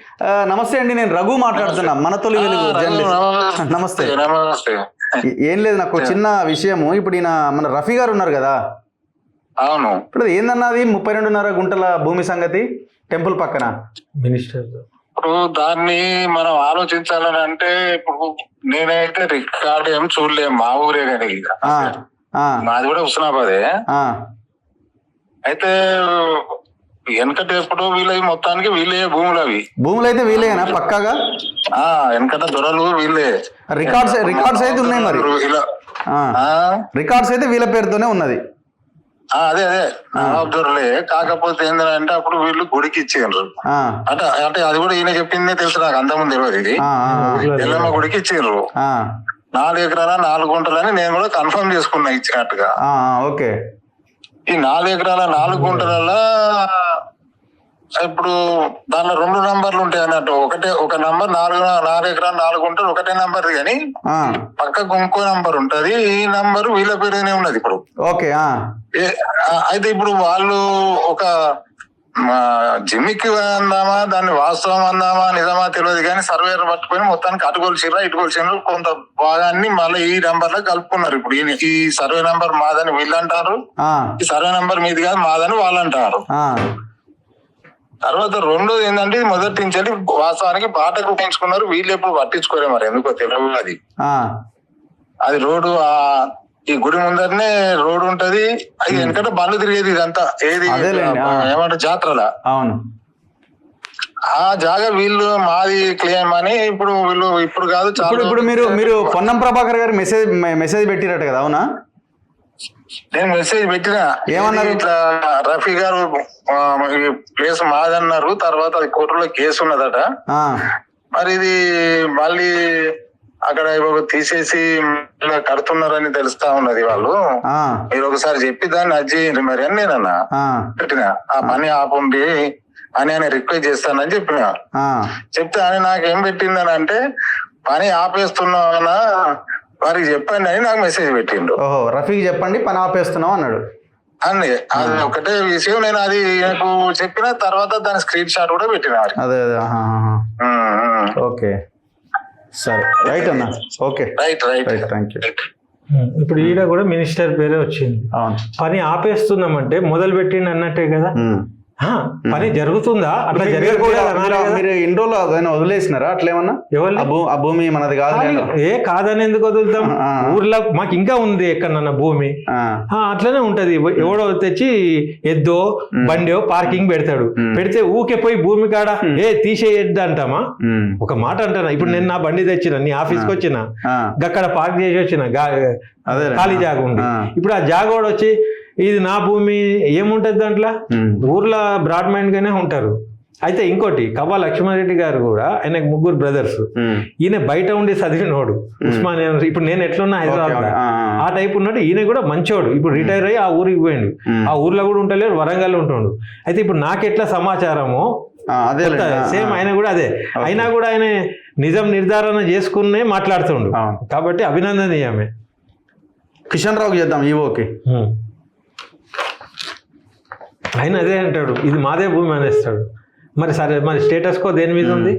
[SPEAKER 1] నమస్తే అండి, నేను రఘు మాట్లాడుతున్నా, మన తొలి వెలుగు జర్నలిస్ట్. నమస్తే. ఏం లేదు, నాకు చిన్న విషయము. ఇప్పుడు ఈయన మన రఫీ గారు ఉన్నారు కదా.
[SPEAKER 8] అవును.
[SPEAKER 1] ఇప్పుడు ఏందన్నది 32.5 గుంటల భూమి సంగతి టెంపుల్ పక్కన.
[SPEAKER 2] మినిస్టర్
[SPEAKER 8] ఇప్పుడు దాన్ని మనం ఆలోచించాలని అంటే, ఇప్పుడు నేనైతే రికార్డు ఏం చూడలేము, మా ఊరే కానీ మాది కూడా హుస్నాబాదే. అయితే వెనకట ఎప్పుడు వీళ్ళవి మొత్తానికి వీళ్ళే భూములు
[SPEAKER 1] అయితే వీళ్ళేనా పక్కాగా?
[SPEAKER 8] వెనకట దొరలు వీళ్ళే.
[SPEAKER 1] రికార్డ్స్ అయితే ఉన్నాయి మరి. రికార్డ్స్ అయితే వీళ్ళ పేరుతోనే ఉన్నది.
[SPEAKER 8] అదే దొరలే. కాకపోతే ఏంటంటే అప్పుడు వీళ్ళు గుడికి ఇచ్చిండ్రు. అంటే అది కూడా ఈయన చెప్పిందే తెలుసు నాకు, అంతకుముందు తెలియదు. ఇది ఎల్లమ్మ గుడికి ఇచ్చిండ్రు. 4 ఎకరాల 4 గుంటలని నేను కూడా కన్ఫర్మ్ చేసుకున్నా ఇచ్చినట్టుగా.
[SPEAKER 1] ఓకే.
[SPEAKER 8] ఈ 4 ఎకరాల 4 గుంటలలో ఇప్పుడు దానిలో 2 నంబర్లు ఉంటాయి అన్నట్టు. ఒక నంబర్ 4 ఎకరాల 4 గుంటలు ఒకటే నంబర్, కానీ పక్కకు ఇంకో నంబర్ ఉంటది. ఈ నంబర్ వీళ్ళ పేరునే ఉన్నది ఇప్పుడు.
[SPEAKER 1] ఓకే.
[SPEAKER 8] అయితే ఇప్పుడు వాళ్ళు ఒక జిమ్మికి అందామా, దాన్ని వాస్తవం అందామా, నిజమా తెలియదు, కానీ సర్వేర్ పట్టుకొని మొత్తానికి ఇటుకొలిసిర్రు కొంత భాగాన్ని మళ్ళీ ఈ నంబర్ లో కలుపుకున్నారు. ఇప్పుడు ఈ సర్వే నంబర్ మాదని వీళ్ళు అంటారు, ఈ సర్వే నంబర్ మీది కాదు మాదని వాళ్ళు అంటారు. తర్వాత రెండోది ఏంటంటే, మొదటి నుంచి వాస్తవానికి బాటకు పెంచుకున్నారు. వీళ్ళు ఎప్పుడు పట్టించుకోరే, మరి ఎందుకో తెలియదు. అది రోడ్డు ఈ గుడి ముందరనే రోడ్డు ఉంటది. అది వెనకట బండ్లు తిరిగేది. ఇదంతా ఏది ఏమంటారు జాతరల.
[SPEAKER 1] అవును.
[SPEAKER 8] ఆ జాగా వీళ్ళు మాది క్లెయిమ్ అని ఇప్పుడు కాదు.
[SPEAKER 1] ఇప్పుడు మీరు పొన్నం ప్రభాకర్ గారు మెసేజ్ పెట్టిరట కదా? అవునా?
[SPEAKER 8] నేను మెసేజ్ పెట్టినా.
[SPEAKER 1] ఏమన్నారు?
[SPEAKER 8] ఇట్లా రఫీ గారు ప్లేస్ మాదన్నారు, తర్వాత అది కోర్టులో కేసు ఉన్నదట, మరి ఇది మళ్ళీ అక్కడ తీసేసి కడుతున్నారని తెలుస్తా ఉన్నది. వాళ్ళు మీరు ఒకసారి చెప్పి దాన్ని అజ్జేయండి మరి అని నేనన్నా పెట్టిన. ఆ పని ఆపండి అని ఆయన రిక్వెస్ట్ చేస్తానని చెప్పిన. చెప్తే ఆయన నాకేం పెట్టిందని అంటే, పని ఆపేస్తున్నా వారికి చెప్పండి అని నాకు మెసేజ్ పెట్టిండు.
[SPEAKER 1] ఓహో, రఫీకి చెప్పండి పని ఆపేస్తున్నాం అన్నాడు.
[SPEAKER 8] అండి అది ఒకటే విషయం. నేను అది నాకు చెప్పిన తర్వాత దాని స్క్రీన్ షాట్ కూడా పెట్టిన వారికి.
[SPEAKER 1] అదే అదే, ఓకే సరే, రైట్ అన్న, okay
[SPEAKER 8] right right
[SPEAKER 1] right, thank you.
[SPEAKER 2] ఇప్పుడు ఈడ కూడా మినిస్టర్ పేరే వచ్చింది.
[SPEAKER 1] అవును.
[SPEAKER 2] పని ఆపేస్తున్నామంటే మొదలు పెట్టిండి అన్నట్టే కదా. ఆ, పని జరుగుతుందా? అట్లా
[SPEAKER 1] మీరు
[SPEAKER 2] జరగకూడదు
[SPEAKER 1] కూడా-
[SPEAKER 2] అనాలి కదా.
[SPEAKER 1] మీరు ఇన్ని రోజులు అదైనా వదిలేసినారా అట్లేమన్నా?
[SPEAKER 2] ఎవరు
[SPEAKER 1] ఆ భూమి మనది కాదు నేను.
[SPEAKER 2] ఏ కాదని ఎందుకు వదులుతాం?
[SPEAKER 1] ఆ.
[SPEAKER 2] ఊర్లో మాకు ఇంకా ఉంది ఎక్కడన్నా భూమి. అట్లనే ఉంటది. ఎవడో తెచ్చి ఎద్దో బండో పార్కింగ్ పెడతాడు. పెడితే ఊకే పోయి భూమి కాడ తీసేయద్దు అంటామా? ఒక మాట అంటానా, ఇప్పుడు నేను నా బండి తెచ్చిన నీ ఆఫీస్కి వచ్చిన అక్కడ పార్క్ చేసి వచ్చిన ఖాళీ జాగా ఉంది. ఇప్పుడు ఆ జాగోడు వచ్చి ఇది నా భూమి ఏముంటది దాంట్లో? ఊర్లో బ్రాడ్ మైండ్ గానే ఉంటారు. అయితే ఇంకోటి, కవ్వ లక్ష్మారెడ్డి గారు కూడా, ఆయనకు 3 బ్రదర్స్. ఈయన బయట ఉండి చదివినోడు ఉస్మానియా. ఇప్పుడు నేను ఎట్లున్నా హైదరాబాద్ ఆ టైప్ ఉన్నాడు. ఈయన కూడా మంచోడు. ఇప్పుడు రిటైర్ అయ్యి ఆ ఊరికి పోయిండు. ఆ ఊర్లో కూడా ఉంటలేడు, వరంగల్ ఉంటుండు. అయితే ఇప్పుడు నాకెట్లా సమాచారము సేమ్ ఆయన కూడా అదే. అయినా కూడా ఆయన నిజం నిర్ధారణ చేసుకునే మాట్లాడుతుండు. కాబట్టి అభినందనీయమే.
[SPEAKER 1] కిషన్ రావుకి చేద్దాం, ఈవోకి.
[SPEAKER 2] ఆయన అదే అంటాడు, ఇది మాదే భూమి అనేస్తాడు. మరి సరే, మరి స్టేటస్ కో దేని మీద ఉంది?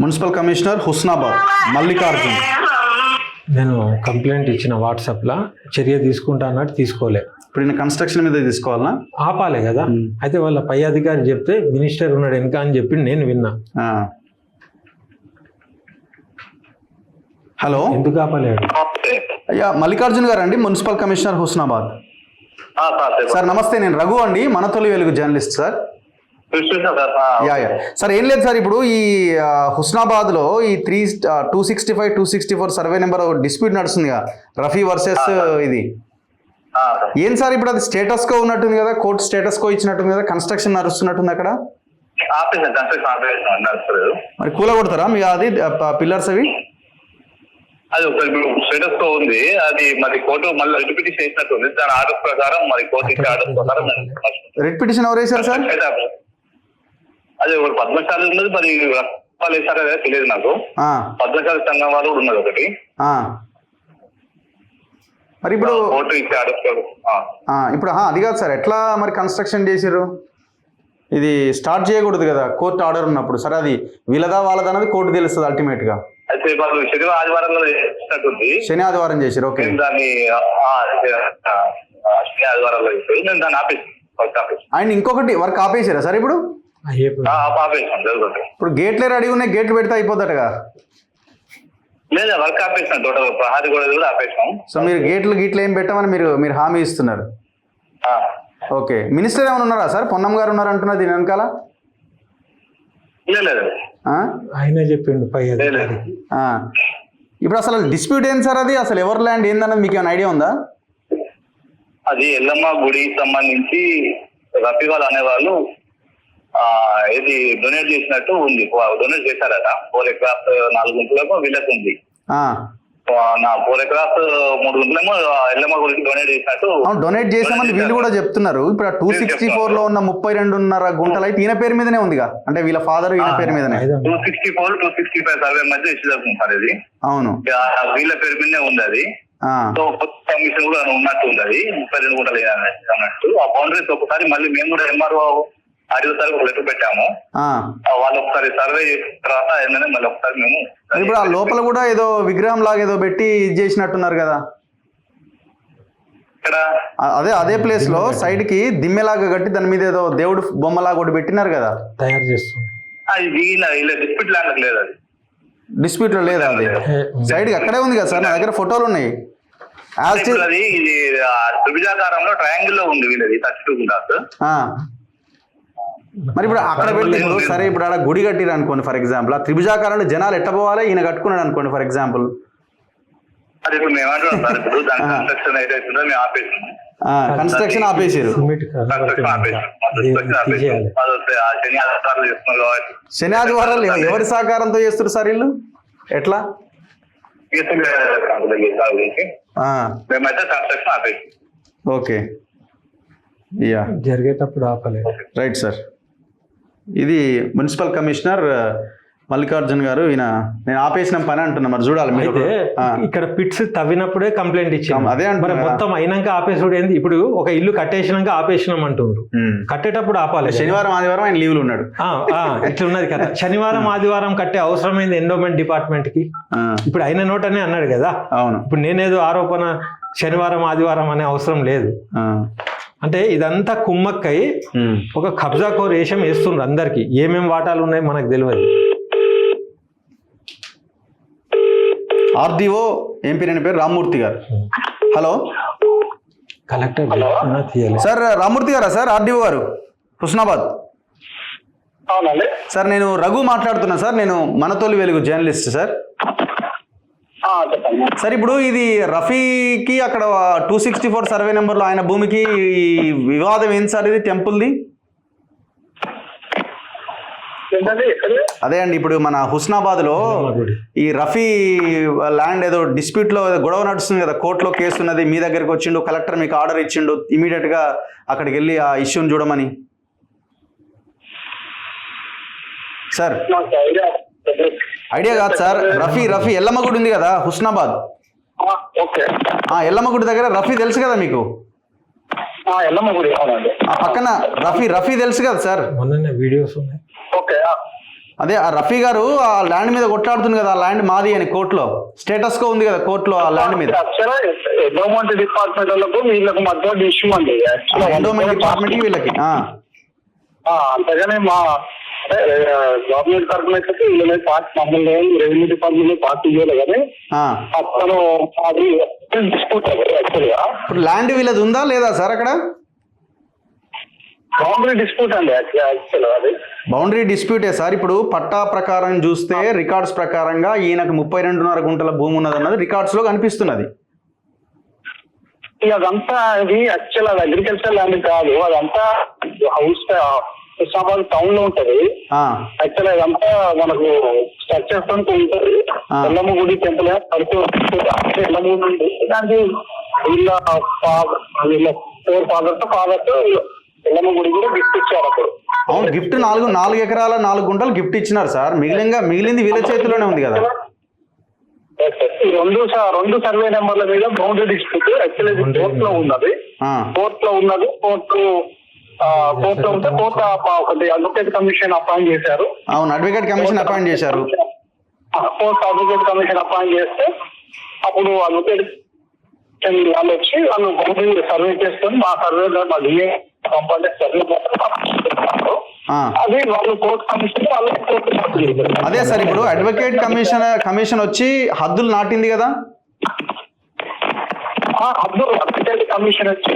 [SPEAKER 1] Municipal commissioner Husnabad Mallikarjun.
[SPEAKER 2] నేను కంప్లైంట్ ఇచ్చిన వాట్సాప్లో, చర్య తీసుకుంటా అన్నట్టు తీసుకోలే.
[SPEAKER 1] ఇప్పుడు ఈయన కన్స్ట్రక్షన్ మీద తీసుకోవాలనా?
[SPEAKER 2] ఆపాలే కదా. అయితే వాళ్ళ పై అధికారి చెప్తే మినిస్టర్ ఉన్నాడు వెనక అని చెప్పి నేను విన్నా.
[SPEAKER 1] హలో,
[SPEAKER 2] ఎందుకు ఆపలేడు?
[SPEAKER 1] అయ్యా మల్లికార్జున్ గారు అండి, మున్సిపల్ కమిషనర్ హుస్నాబాద్. సార్ నమస్తే, నేను రఘు అండి, మన Toli Velugu journalist sir. Yeah yeah sir, ఏం లేదు సార్, ఇప్పుడు ఈ హుస్నాబాద్లో ఈ 265, 264 సర్వే నెంబర్ డిస్ప్యూట్ నడుస్తుందిగా, రఫీ వర్సెస్ ఇది. ఏం సార్ ఇప్పుడు అది స్టేటస్ కో ఉన్నట్టుంది కదా, కోర్టు స్టేటస్ కో ఇచ్చినట్టుంది కదా, కన్స్ట్రక్షన్ నడుస్తున్నట్టుంది అక్కడ. మరి కూల కొడతారా మీ అది పిల్లర్స్ అవి?
[SPEAKER 8] అది ఒక స్టేటస్ తో ఉంది. అది మరి కోర్టు మళ్ళీ రిట్ పిటిషన్ చేసినట్టు ఉంది. దాని ఆర్డర్ ప్రకారం మరి కోర్టు ఇచ్చే ఆర్డర్ ప్రకారం
[SPEAKER 1] రిట్ పిటిషన్ ఎవరు వేశారు సార్?
[SPEAKER 8] అది ఒక పద్మశాలి ఉన్నది, మరి వాళ్ళు వేసారో కదా తెలియదు నాకు. పద్మశాలి సంఘం వాళ్ళు కూడా ఉన్నది ఒకటి.
[SPEAKER 1] మరి ఇప్పుడు
[SPEAKER 8] కోర్టు ఇచ్చే ఆర్డర్
[SPEAKER 1] ఇప్పుడు అది కాదు సార్, ఎట్లా మరి కన్స్ట్రక్షన్ చేసిర్రు? ఇది స్టార్ట్ చేయకూడదు కదా కోర్టు ఆర్డర్ ఉన్నప్పుడు. సరే, అది వీళ్ళదా వాళ్ళదా అన్నది కోర్టు తెలుస్తుంది అల్టిమేట్ గా.
[SPEAKER 8] అయితే వాళ్ళు శని ఆదివారంలో చేసినట్టుంది.
[SPEAKER 1] శని ఆదివారం చేశారు. ఓకే,
[SPEAKER 8] దాన్ని శని ఆదివారంలో చేశారు. నేను దాన్ని ఆపేసి
[SPEAKER 1] అండ్ ఇంకొకటి వర్క్ ఆపేసారా సార్ ఇప్పుడు?
[SPEAKER 8] ఆపేసాను జరుగుతుంది.
[SPEAKER 1] ఇప్పుడు గేట్లే రెడీ ఉన్నాయి, గేట్లు పెడితే అయిపోతాడుగా.
[SPEAKER 8] లేదా వర్క్ ఆపేసాను, టోటల్ ప్రహారీ కూడా ఆపేసాం.
[SPEAKER 1] సో మీరు గేట్లు ఏం పెట్టమని మీరు హామీ ఇస్తున్నారు. ఓకే, మినిస్టర్ ఏమైనా ఉన్నారా సార్? పొన్నం గారు ఉన్నారు అంటున్నారు దీని వెనకాల.
[SPEAKER 8] లేదు,
[SPEAKER 2] ఆయనే చెప్పిండు పై అధికారి.
[SPEAKER 1] ఇప్పుడు అసలు డిస్ప్యూట్ ఏంటి సార్? అది అసలు ఎవరి ల్యాండ్ ఏందన్నది మీకు ఏమైనా ఐడియా ఉందా?
[SPEAKER 8] అది ఎల్లమ్మ గుడికి సంబంధించి రఫీవాల్ అనేవాళ్ళు ఇది డొనేట్ చేసినట్టు ఉంది. డొనేట్ చేశారట 4 ఎకరాస్ 4 గుంటలకు వీళ్ళకు ఉంది. నా 4 ఎకరాస్ 3 గుంటలేమో ఎల్లమ్మ గుడికి డొనేట్ చేసినట్టు.
[SPEAKER 1] డొనేట్ చేసామని వీళ్ళు కూడా చెప్తున్నారు. ఇప్పుడు 264 లో ఉన్న 32.5 గుంటలు అయితే ఈయన పేరు మీదనే ఉందిగా, అంటే వీళ్ళ ఫాదర్ ఈయన పేరు మీదనే.
[SPEAKER 8] 264, 265 సర్వే మధ్య ఇష్యూ జరుగుతుంది సార్. ఇది
[SPEAKER 1] అవును,
[SPEAKER 8] వీళ్ళ పేరు మీదనే ఉంది. అది కమిషన్ కూడా ఉన్నట్టు ఉంది. అది 32 గుంటలు అన్నట్టు. ఆ బౌండరీస్ ఒకసారి మళ్ళీ మేము కూడా ఎంఆర్ఓ ఆడియోసారి ఒక లెటర్ పెట్టాము. వాళ్ళు ఒకసారి సర్వే చేసిన తర్వాత ఏంటంటే మళ్ళీ ఒకసారి మేము
[SPEAKER 1] ఇప్పుడు ఆ లోపల కూడా ఏదో విగ్రహం లాగా ఏదో పెట్టి ఇది చేసినట్టున్నారు కదా. అదే ప్లేస్ లో సైడ్ కి దిమ్మెలాగా కట్టి దాని మీద ఏదో దేవుడు బొమ్మలాగా ఒకటి పెట్టినారు కదా,
[SPEAKER 2] తయారు చేస్తుంది.
[SPEAKER 8] డిస్ప్యూట్ ల్యాండ్ లేదు, అది
[SPEAKER 1] డిస్ప్యూట్ లో లేదా? అది సైడ్ కి అక్కడే ఉంది కదా సార్, నా దగ్గర ఫోటోలు ఉన్నాయి.
[SPEAKER 8] అది ఇది త్రిభుజాకారంలో ట్రయాంగిల్ లో ఉంది వీళ్ళది 32 గుంటాస్.
[SPEAKER 1] మరి ఇప్పుడు అక్కడ పెట్టిండ్రు, సరే ఇప్పుడు అక్కడ గుడి కట్టిరు అనుకోండి ఫర్ ఎగ్జాంపుల్, ఆ త్రిభుజాకారంలో జనాలు ఎట్ట పోవాలి? ఈయన కట్టుకున్నాడు అనుకోండి ఫర్ ఎగ్జాంపుల్.
[SPEAKER 8] అది ఇప్పుడు మేము అంటున్నాం సార్, ఇప్పుడు దాని కన్స్ట్రక్షన్ అయితే మేము ఆపేసాము.
[SPEAKER 1] కన్స్ట్రక్షన్ ఆపేసారు. శని ఆదివారాలు ఎవరి సహకారంతో చేస్తారు సార్ వీళ్ళు? ఎట్లా?
[SPEAKER 8] మేమైతే కన్స్ట్రక్షన్ ఆపేసాం.
[SPEAKER 1] ఓకే, యా,
[SPEAKER 2] జరిగేటప్పుడు ఆపలేదు.
[SPEAKER 1] Right sir. ఇది మున్సిపల్ కమిషనర్ మల్లికార్జున్ గారు ఈయన నేను ఆపేసిన పని అంటున్నా, మరి చూడాలి మీరు.
[SPEAKER 2] అయితే ఇక్కడ పిట్స్ తవ్వినప్పుడే కంప్లైంట్ ఇచ్చాం.
[SPEAKER 1] అదే అంటున్నా
[SPEAKER 2] మరి మొత్తం అయినాక ఆపేసుడు ఏంది? ఇప్పుడు ఒక ఇల్లు కట్టేసినాక ఆపేసినాం అంటున్నారు. కట్టేటప్పుడు ఆపాలి.
[SPEAKER 1] శనివారం ఆదివారం ఆయన లీవ్లు ఉన్నాడు.
[SPEAKER 2] ఇట్లా ఉన్నది కదా. శనివారం ఆదివారం కట్టే అవసరమైంది ఎండోమెంట్ డిపార్ట్మెంట్ కి. ఇప్పుడు ఆయన నోటనే అన్నాడు కదా.
[SPEAKER 1] అవును.
[SPEAKER 2] ఇప్పుడు నేనేదో ఆరోపణ శనివారం ఆదివారం అనే అవసరం లేదు. అంటే ఇదంతా కుమ్మక్కై ఒక కబ్జా కోర్ వేషం వేస్తుండ్రు అందరికి. ఏమేం వాటాలు ఉన్నాయి మనకు తెలియదు.
[SPEAKER 1] ఆర్డీఓ ఏం పేరు పేరు రామ్మూర్తి గారు. హలో
[SPEAKER 2] కలెక్టర్ తీయాలి
[SPEAKER 1] సార్. రామ్మూర్తి గారా సార్? ఆర్డీఓ గారు హుస్నాబాద్.
[SPEAKER 8] అవునండి
[SPEAKER 1] సార్ నేను రఘు మాట్లాడుతున్నా సార్. నేను మనతోలి వెలుగు జర్నలిస్ట్ సార్.
[SPEAKER 8] చెప్పండి
[SPEAKER 1] సార్ ఇప్పుడు ఇది రఫీకి అక్కడ 264 సర్వే నెంబర్లో ఆయన భూమికి వివాదం ఏంటి సార్? ఇది టెంపుల్ది. అదే అండి, ఇప్పుడు మన హుస్నాబాద్లో ఈ రఫీ ల్యాండ్ ఏదో డిస్ప్యూట్లో గొడవ నడుస్తుంది కదా, కోర్టులో కేసు ఉన్నది. మీ దగ్గరికి వచ్చిండు, కలెక్టర్ మీకు ఆర్డర్ ఇచ్చిండు ఇమీడియట్గా అక్కడికి వెళ్ళి ఆ ఇష్యూని చూడమని. సార్ ఐడియా కాదు సార్. రఫీ ఎల్లమ్మ గుడి ఉంది కదా హుస్నాబాద్. ఎల్లమ్మ గుడి దగ్గర రఫీ తెలుసు కదా మీకు? ఆ పక్కన రఫీ తెలుసు కదా సార్?
[SPEAKER 2] వీడియోస్ ఉన్నాయి.
[SPEAKER 1] అదే ఆ రఫీ గారు ఆ ల్యాండ్ మీద కొట్లాడుతుంది కదా, ఆ ల్యాండ్ మాది అని కోర్టులో స్టేటస్ కో ఉంది కదా కోర్టులో ఆ ల్యాండ్ మీద.
[SPEAKER 8] ఎండోమెంట్ డిపార్ట్మెంట్ వీళ్ళకి మధ్య ఇష్యూ అండి.
[SPEAKER 1] ఎండోమెంట్ డిపార్ట్మెంట్ వీళ్ళకి
[SPEAKER 8] అంతగానే మా గవర్నమెంట్ తరఫున వీళ్ళ పార్టీ మమ్మల్ని రెవెన్యూ డిపార్ట్మెంట్ పార్టీ ఇవ్వాలి కానీ అతను అది డిస్ప్యూట్ యాక్చువల్గా.
[SPEAKER 1] ఇప్పుడు ల్యాండ్ వీళ్ళది ఉందా లేదా సార్ అక్కడ?
[SPEAKER 8] బౌండరీ డిస్ప్యూట్ అండి యాక్చువల్. అది
[SPEAKER 1] బౌండరీ డిస్ప్యూటే సార్. ఇప్పుడు పట్టా ప్రకారం చూస్తే రికార్డ్స్ ప్రకారంగా ఈయనకు 32.5 గుంటల భూమి ఉన్నది అన్నది రికార్డ్స్ లో కనిపిస్తున్నది.
[SPEAKER 8] అదంతా ఇది యాక్చువల్ అది అగ్రికల్చర్ ల్యాండ్ కాదు, అదంతా హౌస్ హుస్నాబాద్ టౌన్ లో ఉంటది. యాక్చువల్ అదంతా మనకు స్ట్రక్చర్స్ అంతా ఉంటది. ఎల్లమ్మ గుడి టెంపుల్ ఎల్లమ్మ గుడి ఉంది. దానికి వీళ్ళ 4 ఫాదర్స్ ఎల్లమ్మ గుడి కూడా గిఫ్ట్ ఇచ్చారు అప్పుడు.
[SPEAKER 1] అవును, గిఫ్ట్ 4 ఎకరాల 4 గుంటలు గిఫ్ట్ ఇచ్చినారు సార్. మిగిలింది వీళ్ళ చేతిలోనే ఉంది కదా.
[SPEAKER 8] ఈ రెండు సర్వే నెంబర్ల మీద బౌండరీ డిస్ప్యూట్ యాక్చువల్లీ కోర్టులో ఉన్నది. కోర్టులో ఉంటే కోర్టు ఒకటి అడ్వకేట్ కమిషన్ అపాయింట్ చేశారు.
[SPEAKER 1] అవును, అడ్వకేట్ కమిషన్ అపాయింట్ చేశారు.
[SPEAKER 8] కోర్టు అడ్వకేట్ కమిషన్ అపాయింట్ చేస్తే అప్పుడు అడ్వకేట్ వాళ్ళు వచ్చి వాళ్ళు బౌండరీ సర్వే చేసుకొని మా సర్వే కంపల్సరీ సర్వే అది వాళ్ళు కోర్టు కమిషన్ వాళ్ళకి కోర్టు.
[SPEAKER 1] అదే సార్, ఇప్పుడు అడ్వకేట్ కమిషన్ వచ్చి హద్దులు నాటింది కదా.
[SPEAKER 8] అడ్వకేట్ కమిషన్ వచ్చి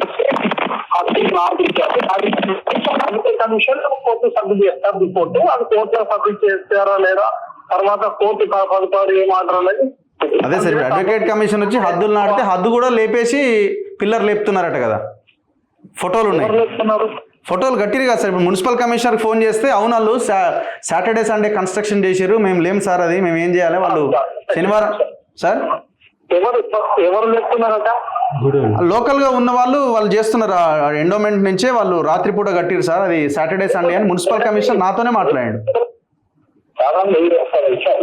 [SPEAKER 8] కమిషన్ కోర్టు సబ్మిట్ చేస్తారు రిపోర్టు. అది కోర్టులో సబ్మిట్ చేస్తారా లేదా తర్వాత కోర్టు పడతారు ఏమాటరు అనేది.
[SPEAKER 1] అదే సార్, ఇప్పుడు అడ్వకేట్ కమిషన్ వచ్చి హద్దులు నాటితే హద్దు కూడా లేపేసి పిల్లర్ లేపుతున్నారట కదా. ఫోటోలు ఉన్నాయి, ఫోటోలు కట్టిరు కదా సార్. ఇప్పుడు మున్సిపల్ కమిషనర్కి ఫోన్ చేస్తే అవును వాళ్ళు సాటర్డే సండే కన్స్ట్రక్షన్ చేశారు, మేము లేము సార్, అది మేము ఏం చేయాలి, వాళ్ళు శనివారం సార్
[SPEAKER 8] ఎవరు లేపుతున్నారట?
[SPEAKER 1] లోకల్ గా ఉన్న వాళ్ళు చేస్తున్నారు. ఎండోమెంట్ నుంచే వాళ్ళు రాత్రిపూట కట్టిరు సార్, అది సాటర్డే సండే అని మున్సిపల్ కమిషనర్ నాతోనే మాట్లాడాడు.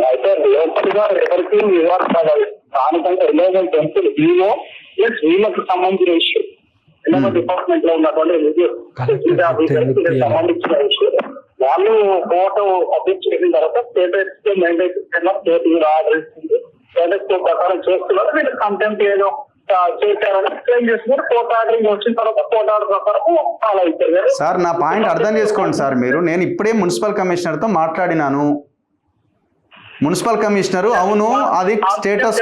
[SPEAKER 8] అయితే లోకల్ గా ఎవరికి దానికంటే ఎండోమెంట్ టెంపుల్ వీవో ప్లస్ వీళ్ళకి సంబంధించిన ఇష్యూ. ఎండోమెంట్ డిపార్ట్మెంట్ లో ఉన్నటువంటి సంబంధించిన ఇష్యూ వాళ్ళు కోర్టు పబ్లిక్ చేసిన తర్వాత స్టేటస్ మెయింటైన్ కోర్టు ఆర్డర్ ఇస్తుంది. స్టేటస్ ప్రకారం చేస్తున్నారు. వీళ్ళు కంటెంట్ ఏదో చేశారని క్లెయిమ్ చేస్తున్నారు. కోర్టు ఆర్డర్ వచ్చిన తర్వాత కోర్టు ఆర్డర్ ప్రకారం ఫాలో అవుతారు.
[SPEAKER 1] సార్ నా పాయింట్ అర్థం చేసుకోండి సార్ మీరు. నేను ఇప్పుడే మున్సిపల్ కమిషనర్తో మాట్లాడినాను. మున్సిపల్ కమిషనర్ అవును అది స్టేటస్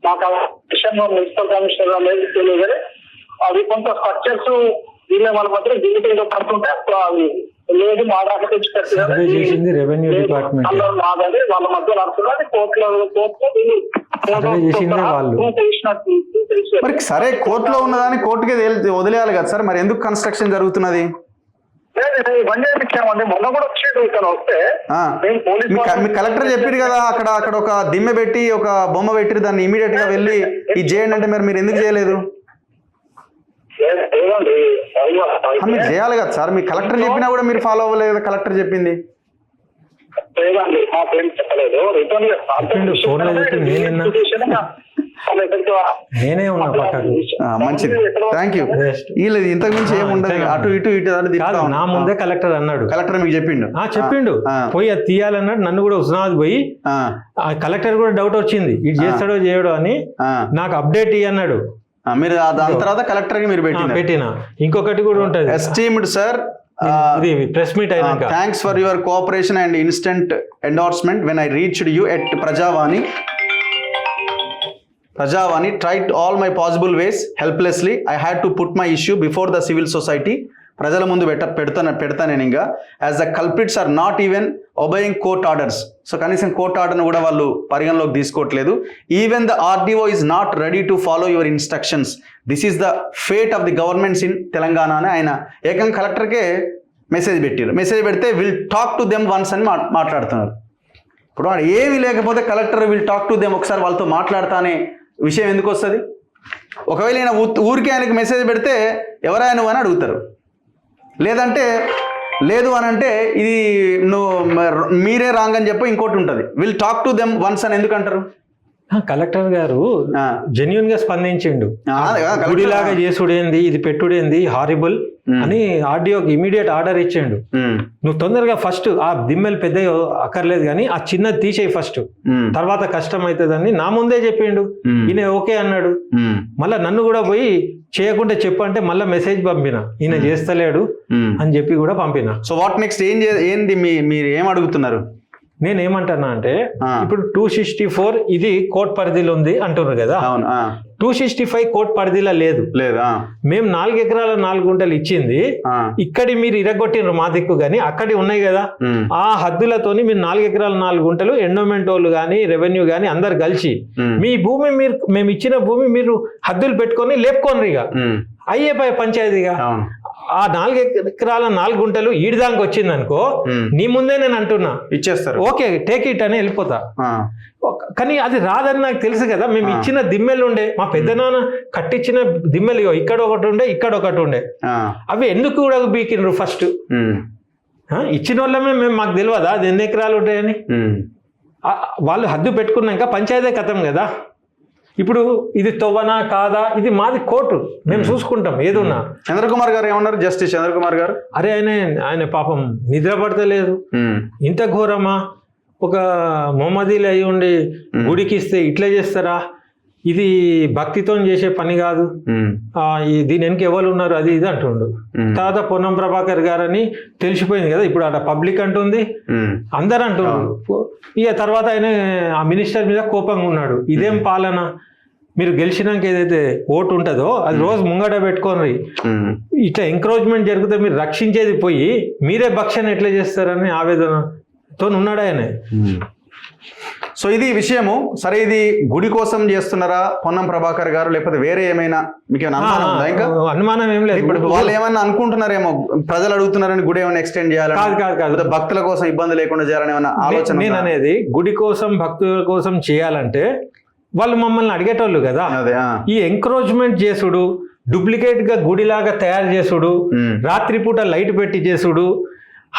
[SPEAKER 8] మాకు విషయంలో మున్సిపల్ కమిషనర్ అనేది తెలియదు కానీ అవి కొంత స్ట్రక్చర్స్ వీళ్ళ వాళ్ళ మధ్య దిగుతుందో పడుతుంటే అవి లేదు మా దాకా తెచ్చి
[SPEAKER 2] పెట్టింది రెవెన్యూ డిపార్ట్మెంట్
[SPEAKER 8] మాదని వాళ్ళ మధ్య నడుస్తున్నది కోర్టులో
[SPEAKER 1] మరి సరే కోర్టులో ఉన్నదాన్ని కోర్టుకే వదిలేయాలి కదా సార్. మరి ఎందుకు కన్స్ట్రక్షన్ జరుగుతున్నది?
[SPEAKER 8] ఇవన్నీ ఇచ్చామండి. మొన్న కూడా వచ్చేది ఇక్కడ వస్తే
[SPEAKER 1] మీ కలెక్టర్ చెప్పారు కదా అక్కడ ఒక దిమ్మె పెట్టి ఒక బొమ్మ పెట్టి దాన్ని ఇమీడియట్ గా వెళ్ళి ఇది చేయండి అంటే మీరు ఎందుకు చేయలేదు? మీరు చేయాలి కదా సార్. మీ కలెక్టర్ చెప్పినా కూడా మీరు ఫాలో అవ్వలేదు కదా కలెక్టర్ చెప్పింది.
[SPEAKER 8] లేదండి మా ఫ్రెండ్ చెప్పలేదు. రిటర్న్
[SPEAKER 2] చెప్పిండు, phone లో చెప్పి నేనే ఉన్నా పక్కకు.
[SPEAKER 1] మంచిది, థ్యాంక్ యూ. వీళ్ళది ఇంతకు మించి ఏముండదు, అటు ఇటు
[SPEAKER 2] కాదు, నా ముందే కలెక్టర్ అన్నాడు.
[SPEAKER 1] కలెక్టర్ మీకు చెప్పిండు?
[SPEAKER 2] చెప్పిండు, పోయి అది తీయాలన్నాడు. నన్ను కూడా హుస్నాబాద్ పోయి ఆ కలెక్టర్ కూడా డౌట్ వచ్చింది, ఇది చేస్తాడో చేయడో అని. నాకు అప్డేట్ అన్నాడు.
[SPEAKER 1] మీరు దాని తర్వాత కలెక్టర్ కి మీరు
[SPEAKER 2] పెట్టిన. ఇంకొకటి కూడా ఉంటది,
[SPEAKER 1] ఎస్టీమ్డ్ సార్,
[SPEAKER 2] ఇది ప్రెస్ మీట్ అయినాక,
[SPEAKER 1] thanks for your cooperation and instant endorsement when I reached you at Prajavani tried all my possible ways helplessly. I had to put my issue before the civil society. ప్రజల ముందు పెడతా నేను ఇంకా. As the culprits are not even obeying court orders. So కనీసం court ఆర్డర్ను కూడా వాళ్ళు పరిగణలోకి తీసుకోవట్లేదు. Even the RDO is not ready to follow your instructions. This is the fate of the governments in Telangana అని ఆయన ఏకంగా కలెక్టర్కే మెసేజ్ పెట్టారు. మెసేజ్ పెడితే will talk to them once అని మాట్లాడుతున్నారు. ఇప్పుడు వాడు ఏమీ లేకపోతే collector will talk to them, ఒకసారి వాళ్ళతో మాట్లాడతానే విషయం ఎందుకు వస్తుంది? ఒకవేళ ఆయన ఊరికే ఆయనకి మెసేజ్ పెడితే ఎవరైనా నువ్వు అని అడుగుతారు. లేదంటే లేదు అని అంటే ఇది మీరే రాంగ్ అని చెప్పి ఇంకోటి ఉంటుంది. Will talk to them once అని ఎందుకు అంటారు?
[SPEAKER 2] కలెక్టర్ గారు జెన్యున్ గా స్పందించిండు. గుడిలాగా చేసుడేంది, ఇది పెట్టుడేంది, హారిబుల్ అని ఆర్డీఓకి ఇమీడియట్ ఆర్డర్ ఇచ్చిండు. నువ్వు తొందరగా ఫస్ట్ ఆ దిమ్మెలు పెద్ద అక్కర్లేదు కానీ ఆ చిన్నది తీసేయి ఫస్ట్, తర్వాత కష్టం అవుతుందని నా ముందే చెప్పిండు. ఈయన ఓకే అన్నాడు. మళ్ళా నన్ను కూడా పోయి చేయకుంటే చెప్పంటే మళ్ళీ మెసేజ్ పంపిన, ఈయన చేస్తలేడు అని చెప్పి కూడా పంపిన.
[SPEAKER 1] సో వాట్ నెక్స్ట్ ఏంది మీరు ఏం అడుగుతున్నారు?
[SPEAKER 2] నేనేమంటున్నా అంటే ఇప్పుడు 264 ఇది కోర్టు పరిధిలో ఉంది అంటున్నారు కదా. 265 కోర్టు పరిధిలో లేదు. మేము 4 ఎకరాల 4 గుంటలు ఇచ్చింది ఇక్కడి మీరు ఇరగొట్టినారు మా దిక్కు కానీ అక్కడి ఉన్నాయి కదా, ఆ హద్దులతోని మీరు 4 ఎకరాల 4 గుంటలు ఎండోమెంట్ వాళ్ళు కానీ రెవెన్యూ కానీ అందరు కలిసి మీ భూమి మేము ఇచ్చిన భూమి మీరు హద్దులు పెట్టుకొని లేపుకోనరు, ఇక అయ్యే పంచాయతీగా. ఆ 4 ఎకరాల 4 గుంటలు ఈడిదానికి వచ్చింది అనుకో, నీ ముందే నేను అంటున్నా ఇచ్చేస్తారు, ఓకే టేక్ ఇట్ అని వెళ్ళిపోతా. కానీ అది రాదని నాకు తెలుసు కదా. మేము ఇచ్చిన దిమ్మెలు ఉండే, మా పెద్దనాన్న కట్టించిన దిమ్మెలు ఇక్కడ ఒకటి ఉండే, ఇక్కడ ఒకటి ఉండే. అవి ఎందుకు కూడా బీకినరు ఫస్ట్? ఇచ్చిన వాళ్ళమే మేము, మాకు తెలియదా అది ఎన్ని ఎకరాలు ఉంటాయని? వాళ్ళు హద్దు పెట్టుకున్నాక పంచాయతీ కథం కదా. ఇప్పుడు ఇది తవ్వనా కాదా ఇది మాది కోర్టు, మేము చూసుకుంటాం ఏదున్నా.
[SPEAKER 1] చంద్రకుమార్ గారు ఏమన్నారు? జస్టిస్ చంద్రకుమార్ గారు,
[SPEAKER 2] అరే ఆయన పాపం నిద్ర పడతలేదు, ఇంత ఘోరమా? ఒక మొహమ్మదీలు అయి ఉండి గుడికి ఇస్తే ఇట్లా చేస్తారా? ఇది భక్తితో చేసే పని కాదు, దీని వెనక ఎవరు ఉన్నారు అది ఇది అంటుండు. తర్వాత పొన్నం ప్రభాకర్ గారని తెలిసిపోయింది కదా, ఇప్పుడు అక్కడ పబ్లిక్ అంటుంది, అందరు అంటున్నారు. ఇక తర్వాత ఆయన ఆ మినిస్టర్ మీద కోపంగా ఉన్నాడు. ఇదేం పాలన, మీరు గెలిచినాక ఏదైతే ఓటు ఉంటుందో అది రోజు ముంగట పెట్టుకోని ఇట్లా ఎంకరేజ్మెంట్ జరిగితే మీరు రక్షించేది పోయి మీరే భక్షణ ఎట్లా చేస్తారని ఆవేదనతో ఉన్నాడు ఆయన.
[SPEAKER 1] సో ఇది విషయము. సరే, ఇది గుడి కోసం చేస్తున్నారా పొన్నం ప్రభాకర్ గారు, లేకపోతే వేరే ఏమైనా మీకు అనుమానం ఉందా? ఇంకా
[SPEAKER 2] అనుమానం ఏం లేదు.
[SPEAKER 1] ఇప్పుడు వాళ్ళు ఏమన్నా అనుకుంటున్నారేమో, ప్రజలు అడుగుతున్నారని గుడి ఏమైనా ఎక్స్టెండ్ చేయాలి,
[SPEAKER 2] కాదు
[SPEAKER 1] భక్తుల కోసం ఇబ్బంది లేకుండా చేయాలని ఏమన్నా ఆలోచన?
[SPEAKER 2] నేను అనేది గుడి కోసం భక్తుల కోసం చేయాలంటే వాళ్ళు మమ్మల్ని అడిగేటోళ్ళు కదా. ఈ ఎంకరేజ్మెంట్ చేసుడు, డూప్లికేట్ గా గుడిలాగా తయారు చేసుడు, రాత్రిపూట లైట్ పెట్టి చేసుడు,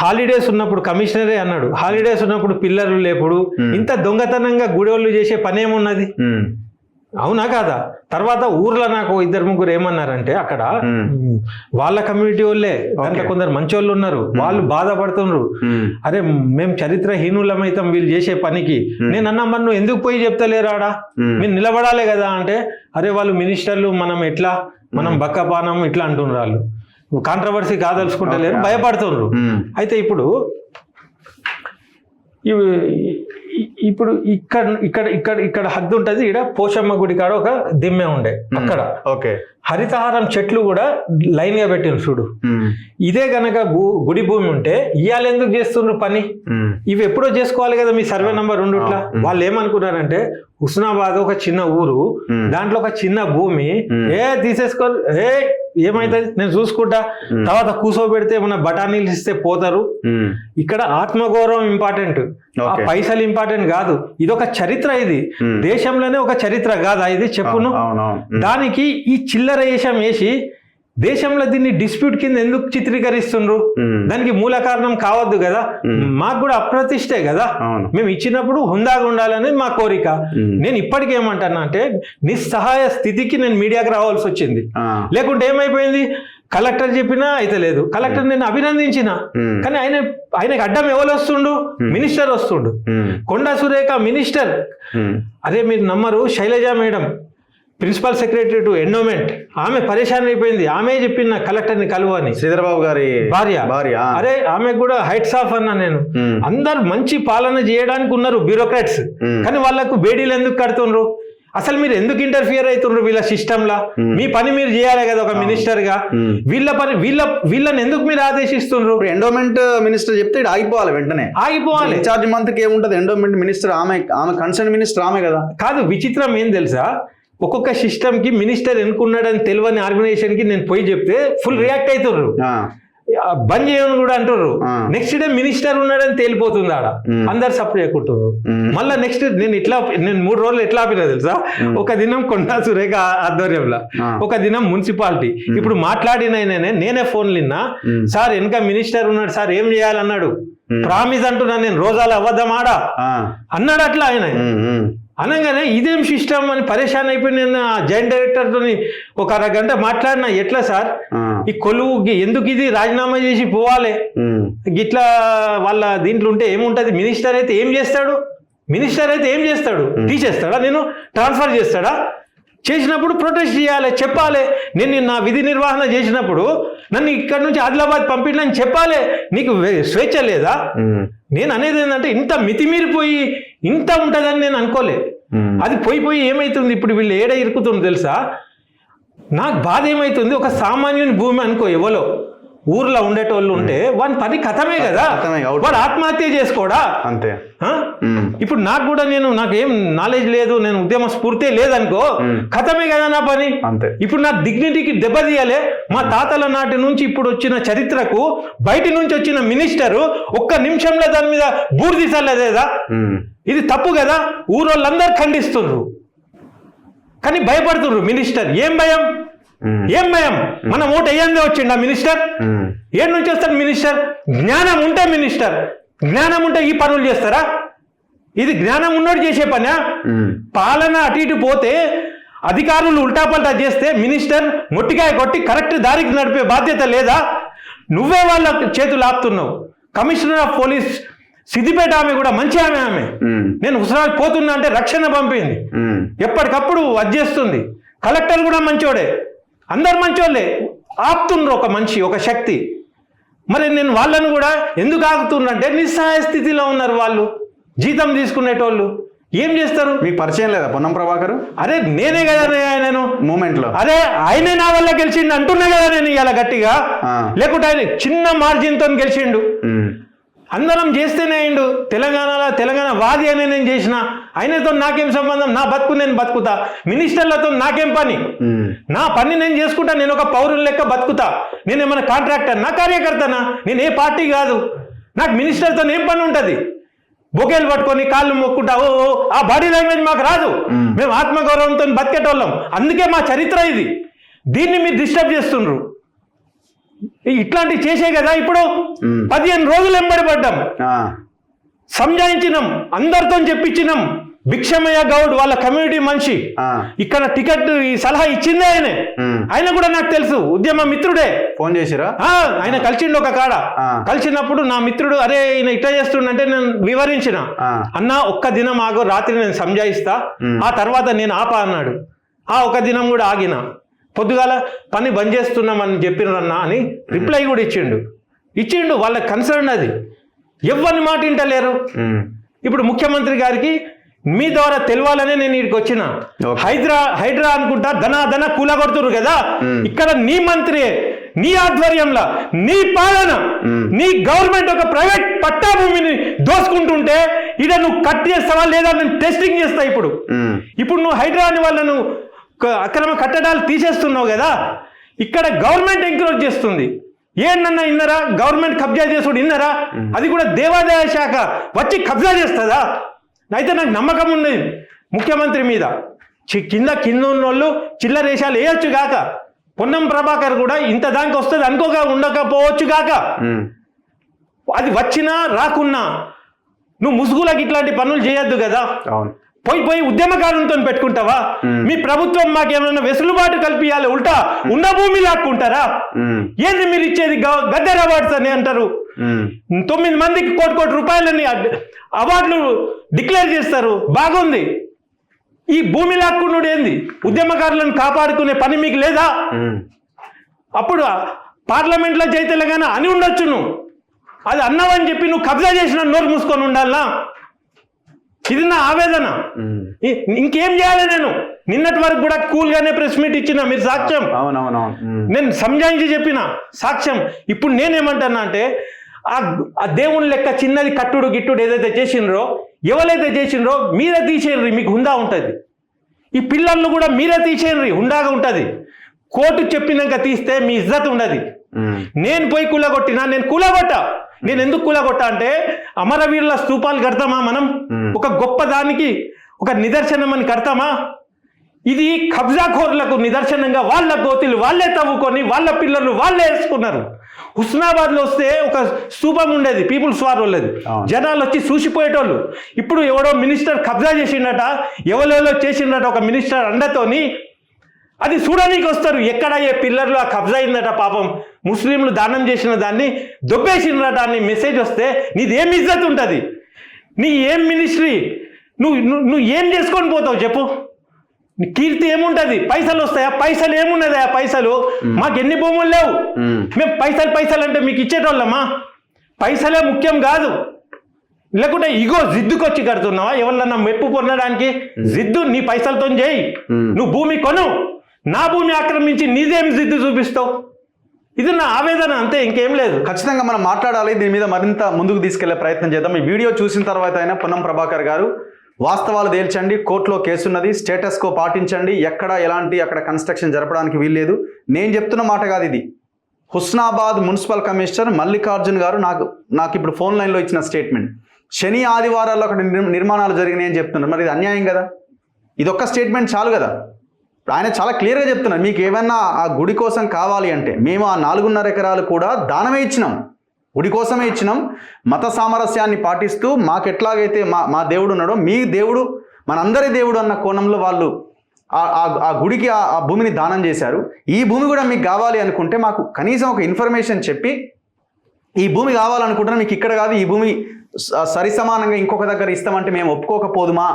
[SPEAKER 2] హాలిడేస్ ఉన్నప్పుడు కమిషనరే అన్నాడు హాలిడేస్ ఉన్నప్పుడు పిల్లలు లేపుడు, ఇంత దొంగతనంగా గుడివాళ్ళు చేసే పని ఏమున్నది? అవునా కాదా? తర్వాత ఊర్లో నాకు 2-3 ఏమన్నారంటే అక్కడ వాళ్ళ కమ్యూనిటీ వాళ్ళే, దాంట్లో కొందరు మంచి వాళ్ళు ఉన్నారు, వాళ్ళు బాధపడుతున్నారు. అరే మేము చరిత్రహీనులమైతాం వీళ్ళు చేసే పనికి. నేను అన్నా మరి నువ్వు ఎందుకు పోయి చెప్తలేరాడా, మీరు నిలబడాలే కదా అంటే, అరే వాళ్ళు మినిస్టర్లు మనం ఎట్లా, మనం బక్కపానం ఇట్లా అంటున్నారు. వాళ్ళు కాంట్రవర్సీ కాదలుచుకుంటలేరు, భయపడుతున్నారు. అయితే ఇప్పుడు ఇప్పుడు ఇక్కడ హద్దు ఉంటుంది. ఇక్కడ పోషమ్మ గుడి కాడ ఒక దిమ్మె ఉండే, అక్కడ హరితహారం చెట్లు కూడా లైన్ గా పెట్టిన చూడు. ఇదే గనక గుడి భూమి ఉంటే ఇవాళ ఎందుకు చేస్తున్నారు పని? ఇవి ఎప్పుడో చేసుకోవాలి కదా మీ సర్వే నంబర్ 2. వాళ్ళు ఏమనుకున్నారంటే హుస్నాబాద్ ఒక చిన్న ఊరు, దాంట్లో ఒక చిన్న భూమి తీసేసుకో, ఏమైతుంది నేను చూసుకుంటా, తర్వాత కూర్చోబెడితే ఏమన్నా బఠానీలు ఇస్తే పోతారు. ఇక్కడ ఆత్మగౌరవం ఇంపార్టెంట్, ఆ పైసలు ఇంపార్టెంట్ కాదు. ఇది ఒక చరిత్ర, ఇది దేశంలోనే ఒక చరిత్ర కాదా ఇది చెప్పును. దానికి ఈ చిల్లర వేషం వేసి దేశంలో దీన్ని డిస్ప్యూట్ కింద ఎందుకు చిత్రీకరిస్తుండ్రు? దానికి మూల కారణం కావద్దు కదా, మాకు కూడా అప్రతిష్టే కదా. మేము ఇచ్చినప్పుడు హుందాగా ఉండాలనేది మా కోరిక. నేను ఇప్పటికీ ఏమంటాను అంటే నిస్సహాయ స్థితికి నేను మీడియాకి రావాల్సి వచ్చింది. లేకుంటే ఏమైపోయింది, కలెక్టర్ చెప్పినా అయితే లేదు, కలెక్టర్ నేను అభినందించిన, కానీ ఆయనకు అడ్డం ఎవరు వస్తుండు? మినిస్టర్ వస్తుండు. కొండా సురేఖ మినిస్టర్, అదే మీరు నమ్మరు, Shailaja madam principal secretary to endowment, ఆమె పరేషాన్ అయిపోయింది. ఆమె చెప్పిన కలెక్టర్ని కలువు అని,
[SPEAKER 1] శ్రీధరబాబు గారి భార్య.
[SPEAKER 2] అరే ఆమె కూడా హైట్స్ ఆఫ్ అన్నా నేను. అందరు మంచి పాలన చేయడానికి ఉన్నారు బ్యూరోక్రాట్స్, కానీ వాళ్ళకు బేడీలు ఎందుకు కడుతుండ్రు? అసలు మీరు ఎందుకు ఇంటర్ఫియర్ అవుతుండ్రు వీళ్ళ సిస్టంలా? మీ పని మీరు చేయాలి కదా ఒక మినిస్టర్ గా. వీళ్ళని ఎందుకు మీరు ఆదేశిస్తుండ్రు?
[SPEAKER 1] ఎండోమెంట్ మినిస్టర్ చెప్తే ఆగిపోవాలి, వెంటనే
[SPEAKER 2] ఆగిపోవాలి.
[SPEAKER 1] ఇన్ఛార్జ్ మంత్రికి ఏముంటది, ఎండోమెంట్ మినిస్టర్ ఆమె కన్సర్న్ మినిస్టర్ ఆమె కదా.
[SPEAKER 2] కాదు, విచిత్రం ఏం తెలుసా, ఒక్కొక్క సిస్టమ్ కి మినిస్టర్ ఎన్నుకున్నాడని తెలియని ఆర్గనైజేషన్ కి నేను పోయి చెప్తే ఫుల్ రియాక్ట్ అవుతుర్రు, బంద్ చేయని కూడా అంటారు. నెక్స్ట్ డే మినిస్టర్ ఉన్నాడని తేలిపోతుంది ఆడ, అందరు సపోర్ట్ చేయకుంటారు. మళ్ళీ నెక్స్ట్ నేను 3 రోజులు ఎట్లా ఆపినా తెలుసా, ఒక దినం కొండా సురేఖ ఆధ్వర్యంలో, ఒక దినం మున్సిపాలిటీ. ఇప్పుడు మాట్లాడిన నేనే ఫోన్ నిన్నా, సార్ వెనక మినిస్టర్ ఉన్నాడు సార్ ఏం చేయాలన్నాడు, ప్రామిస్ అంటున్నా నేను, రోజాలు అబద్ధమాడా అన్నాడు. అట్లా ఆయన అనగానే ఇదేం సిస్టమ్ అని పరేషాన్ అయిపోయి నేను ఆ జాయింట్ డైరెక్టర్ తోని ఒక అరగంట మాట్లాడినా. ఎట్లా సార్ ఈ కొలువు ఎందుకు ఇది రాజీనామా చేసి పోవాలి, ఇట్లా వాళ్ళ దీంట్లో ఉంటే ఏముంటది? మినిస్టర్ అయితే ఏం చేస్తాడు? తీసేస్తాడా, నేను ట్రాన్స్ఫర్ చేస్తాడా? చేసినప్పుడు ప్రొటెస్ట్ చేయాలి, చెప్పాలి. నేను నా విధి నిర్వహణ చేసినప్పుడు నన్ను ఇక్కడ నుంచి ఆదిలాబాద్ పంపించని చెప్పాలి. నీకు స్వేచ్ఛ లేదా? నేను అనేది ఏంటంటే ఇంత మితిమీరిపోయి ఇంత ఉంటుందని నేను అనుకోలే. అది పోయి ఏమైతుంది ఇప్పుడు, వీళ్ళు ఏడ ఇరుకుతుంది తెలుసా? నాకు బాధ ఏమైతుంది, ఒక సామాన్యుని భూమి అనుకో, ఎవరో ఊర్లో ఉండేటోళ్ళు ఉంటే వాని పని కథమే కదా, వాడు ఆత్మహత్య చేసుకోడా అంతే. ఇప్పుడు నాకు కూడా నాకేం నాలెడ్జ్ లేదు, నేను ఉద్యమ స్ఫూర్తి లేదనుకో, కథమే కదా నా పని అంతే. ఇప్పుడు నా డిగ్నిటీకి దెబ్బతీయాలి. మా తాతల నాటి నుంచి ఇప్పుడు వచ్చిన చరిత్రకు బయట నుంచి వచ్చిన మినిస్టరు ఒక్క నిమిషంలో దాని మీద బూర్దిసలేదా? ఇది తప్పు కదా. ఊరోళ్ళందరూ ఖండిస్తున్నారు, కానీ భయపడుతున్నారు. మినిస్టర్ ఏం భయం? మన ఓటు వేయందే వచ్చిండు ఆ మినిస్టర్. ఏడు నుంచి వస్తాడు మినిస్టర్? జ్ఞానం ఉంటే మినిస్టర్, జ్ఞానం ఉంటే ఈ పనులు చేస్తారా? ఇది జ్ఞానం ఉన్నోడు చేసే పనా? పాలన అటు ఇటు పోతే అధికారులు ఉల్టాపల్టా చేస్తే మినిస్టర్ మొట్టికాయ కొట్టి కరెక్ట్ దారికి నడిపే బాధ్యత లేదా? నువ్వే వాళ్ళ చేతులు ఆపుతున్నావు. కమిషనర్ ఆఫ్ పోలీస్ సిద్దిపేట ఆమె కూడా మంచి ఆమె నేను హుస్రాబాద్ పోతున్నా అంటే రక్షణ పంపింది, ఎప్పటికప్పుడు అది చేస్తుంది. కలెక్టర్ కూడా మంచోడే, అందరు మంచోళ్ళే, ఆపుతుండ్రు ఒక మనిషి, ఒక శక్తి. మరి నేను వాళ్ళను కూడా ఎందుకు ఆగుతుండ్రంటే నిస్సహాయ స్థితిలో ఉన్నారు వాళ్ళు, జీతం తీసుకునేటోళ్ళు. ఏం చేస్తారు?
[SPEAKER 1] మీకు పరిచయం లేదా పొన్నం ప్రభాకర్?
[SPEAKER 2] అరే నేనే కదా నేను
[SPEAKER 1] మూమెంట్ లో,
[SPEAKER 2] అరే ఆయనే నా వల్ల గెలిచిండు అంటున్నా కదా నేను ఇలా గట్టిగా. లేకుంటే ఆయన చిన్న మార్జిన్ తో గెలిచిండు, అందరం చేస్తేనే అయిండు. తెలంగాణ వాది అనే నేను చేసిన, ఆయనతో నాకేం సంబంధం? నా బతుకు నేను బతుకుతా, మినిస్టర్లతో నాకేం పని? నా పని నేను చేసుకుంటా, నేను ఒక పౌరుని లెక్క బతుకుతా. నేను ఏమైనా కాంట్రాక్టర్ నా కార్యకర్తనా? నేను ఏ పార్టీ కాదు, నాకు మినిస్టర్తో ఏం పని ఉంటుంది? బొకేలు పట్టుకొని కాళ్ళు మొక్కుంటా ఓ ఆ బాడీ లాంగ్వేజ్ మాకు రాదు. మేము ఆత్మగౌరవంతో బతికేటోళ్ళం, అందుకే మా చరిత్ర ఇది. దీన్ని మీరు డిస్టర్బ్ చేస్తుండ్రు. ఇట్లాంటివి చేసే కదా ఇప్పుడు 15 రోజులు ఎంబడి పడ్డాం, సంజాయించినాం, అందరితో చెప్పించినాం. భిక్షమయ్య గౌడ్ వాళ్ళ కమ్యూనిటీ మనిషి, ఇక్కడ టికెట్ ఈ సలహా ఇచ్చిందే ఆయన కూడా నాకు తెలుసు, ఉద్యమ మిత్రుడే.
[SPEAKER 1] ఫోన్ చేసిరా?
[SPEAKER 2] ఆయన కలిసిండు ఒక కాడ. కలిసినప్పుడు నా మిత్రుడు అరే ఈయన ఇట్లా చేస్తుండంటే నేను వివరించిన, అన్నా ఒక్క దినం ఆగో, రాత్రి నేను సంజాయిస్తా, ఆ తర్వాత నేను ఆపా అన్నాడు. ఒక దినం కూడా ఆగిన, పొద్దుగాల పని బంద్ చేస్తున్నామని చెప్పినరన్నా అని రిప్లై కూడా ఇచ్చిండు. వాళ్ళ కన్సర్న్ అది, ఎవరిని మాట వింటలేరు. ఇప్పుడు ముఖ్యమంత్రి గారికి మీ ద్వారా తెలవాలనే నేను ఇక్కడికి వచ్చిన. హైడ్రా అనుకుంటా ధన కూలగొడుతురు కదా, ఇక్కడ నీ మంత్రి, నీ ఆధ్వర్యంలో, నీ పాలన, నీ గవర్నమెంట్ ఒక ప్రైవేట్ పట్టా భూమిని దోసుకుంటుంటే ఇడ నువ్వు కట్ చేస్తావా లేదా నేను టెస్టింగ్ చేస్తా. ఇప్పుడు నువ్వు హైడ్రా అని వాళ్ళను అక్రమ కట్టడాలు తీసేస్తున్నావు కదా, ఇక్కడ గవర్నమెంట్ ఎంకరేజ్ చేస్తుంది. ఏంటన్నా ఇన్నరా? గవర్నమెంట్ కబ్జా చేసుడు ఇన్నరా? అది కూడా దేవాదాయ శాఖ వచ్చి కబ్జా చేస్తుందా? అయితే నాకు నమ్మకం ఉన్నది ముఖ్యమంత్రి మీద. కింద ఉన్నోళ్ళు చిల్లరేషాలు వేయొచ్చు కాక, పొన్నం ప్రభాకర్ కూడా ఇంత దానికి వస్తుంది ఉండకపోవచ్చు కాక, అది వచ్చినా రాకున్నా నువ్వు ముసుగులకు ఇట్లాంటి పనులు చేయొద్దు కదా.
[SPEAKER 1] అవును.
[SPEAKER 2] పోయి ఉద్యమకారులతో పెట్టుకుంటావా? మీ ప్రభుత్వం మాకేమైనా వెసులుబాటు కల్పించాలి, ఉల్టా ఉన్న భూమి లాక్కుంటారా? ఏంది మీరు ఇచ్చేది? గద్దర్ అవార్డ్స్ అని అంటారు. 9 మందికి కోటి రూపాయలని అవార్డులు డిక్లేర్ చేస్తారు, బాగుంది. ఈ భూమి లాక్కున్నాడు ఏంది? ఉద్యమకారులను కాపాడుకునే పని మీకు లేదా? అప్పుడు పార్లమెంట్లో జై తెలంగాణ అని ఉండొచ్చు, నువ్వు అది అన్నావని చెప్పి నువ్వు కబ్జా చేసిన నోరు మూసుకొని ఉండాలా? ఇది నా ఆవేదన. ఇంకేం చేయాలి? నేను నిన్నటి వరకు కూడా కూల్గానే ప్రెస్ మీట్ ఇచ్చిన, మీరు సాక్ష్యం. నేను సంజాయించి చెప్పిన సాక్ష్యం. ఇప్పుడు నేనేమంటున్నా అంటే ఆ దేవుని లెక్క చిన్నది కట్టుడు గిట్టుడు ఏదైతే చేసినరో, ఎవరైతే చేసినరో మీరే తీసేయండి, మీకు హుందా ఉంటుంది. ఈ పిల్లలను కూడా మీరే తీసేయండి, హుందాగా ఉంటుంది. కోర్టు చెప్పినాక తీస్తే మీ ఇజ్జత్ ఉండదు. నేను పోయి కూలగొట్టినా, నేను కూలగొట్టా. నేను ఎందుకు కూలగొట్టా అంటే అమరవీరుల స్తూపాలు కడతామా మనం? ఒక గొప్ప దానికి ఒక నిదర్శనం అని కడతామా? ఇది కబ్జాఖోర్లకు నిదర్శనంగా వాళ్ళ గోతులు వాళ్ళే తవ్వుకొని వాళ్ళ పిల్లలు వాళ్ళే వేసుకున్నారు. హుస్నాబాద్లో వస్తే ఒక స్తూపం ఉండేది, పీపుల్స్ వార్ వాళ్ళది, జనాలు వచ్చి చూసిపోయేటోళ్ళు. ఇప్పుడు ఎవడో మినిస్టర్ కబ్జా చేసిండట, ఎవరెవరో చేసిండట ఒక మినిస్టర్ అండతోని, అది చూడడానికి వస్తారు. ఎక్కడ ఏ పిల్లర్లు ఆ కబ్జా అయిందట, పాపం ముస్లింలు దానం చేసిన దాన్ని దొబ్బేసిందట అని మెసేజ్ వస్తే నీదేం ఇజ్జత్ ఉంటుంది? నీ ఏం మినిస్ట్రీ? నువ్వు ఏం చేసుకొని పోతావు చెప్పు? కీర్తి ఏముంటది? పైసలు వస్తాయా? పైసలు ఏమున్నది? ఆ పైసలు మాకు ఎన్ని భూములు లేవు, మేము పైసలు అంటే మీకు ఇచ్చేటోళ్ళమ్మా. పైసలే ముఖ్యం కాదు. లేకుంటే ఇగో జిద్దుకొచ్చి కడుతున్నావా? ఎవరన్నా మెప్పు పొందడానికి జిద్దు నీ పైసలతో చేయి. నువ్వు భూమి కొను, నా భూమి ఆక్రమించి నీదేం జిద్దు చూపిస్తావు? ఇది నా ఆవేదన, అంతే, ఇంకేం లేదు.
[SPEAKER 1] ఖచ్చితంగా మనం మాట్లాడాలి, దీని మీద మరింత ముందుకు తీసుకెళ్లే ప్రయత్నం చేద్దాం. ఈ వీడియో చూసిన తర్వాత అయినా పొన్నం ప్రభాకర్ గారు వాస్తవాలు తేల్చండి, కోర్టులో కేసున్నది, స్టేటస్ కో పాటించండి, ఎక్కడ ఎలాంటి అక్కడ కన్స్ట్రక్షన్ జరపడానికి వీల్లేదు. నేను చెప్తున్న మాట కాదు ఇది. హుస్నాబాద్ మున్సిపల్ కమిషనర్ మల్లికార్జున్ గారు నాకు ఇప్పుడు ఫోన్ లైన్లో ఇచ్చిన స్టేట్మెంట్. శని ఆదివారాల్లో అక్కడ నిర్మాణాలు జరిగినాయి అని చెప్తున్నారు. మరి ఇది అన్యాయం కదా? ఇదొక్క స్టేట్మెంట్ చాలు కదా? ఆయన చాలా క్లియర్గా చెప్తున్నారు, మీకు ఏమన్నా ఆ గుడి కోసం కావాలి అంటే మేము ఆ 4.5 ఎకరాలు కూడా దానమే ఇచ్చినాం, గుడి కోసమే ఇచ్చినాం. మత సామరస్యాన్ని పాటిస్తూ మాకెట్లాగైతే మా దేవుడు ఉన్నాడో మీ దేవుడు మనందరి దేవుడు అన్న కోణంలో వాళ్ళు ఆ గుడికి ఆ భూమిని దానం చేశారు. ఈ భూమి కూడా మీకు కావాలి అనుకుంటే మాకు కనీసం ఒక ఇన్ఫర్మేషన్ చెప్పి, ఈ భూమి కావాలనుకుంటున్నా, మీకు ఇక్కడ కాదు, ఈ భూమి సరిసమానంగా ఇంకొక దగ్గర ఇస్తామంటే మేము ఒప్పుకోకపోదుమా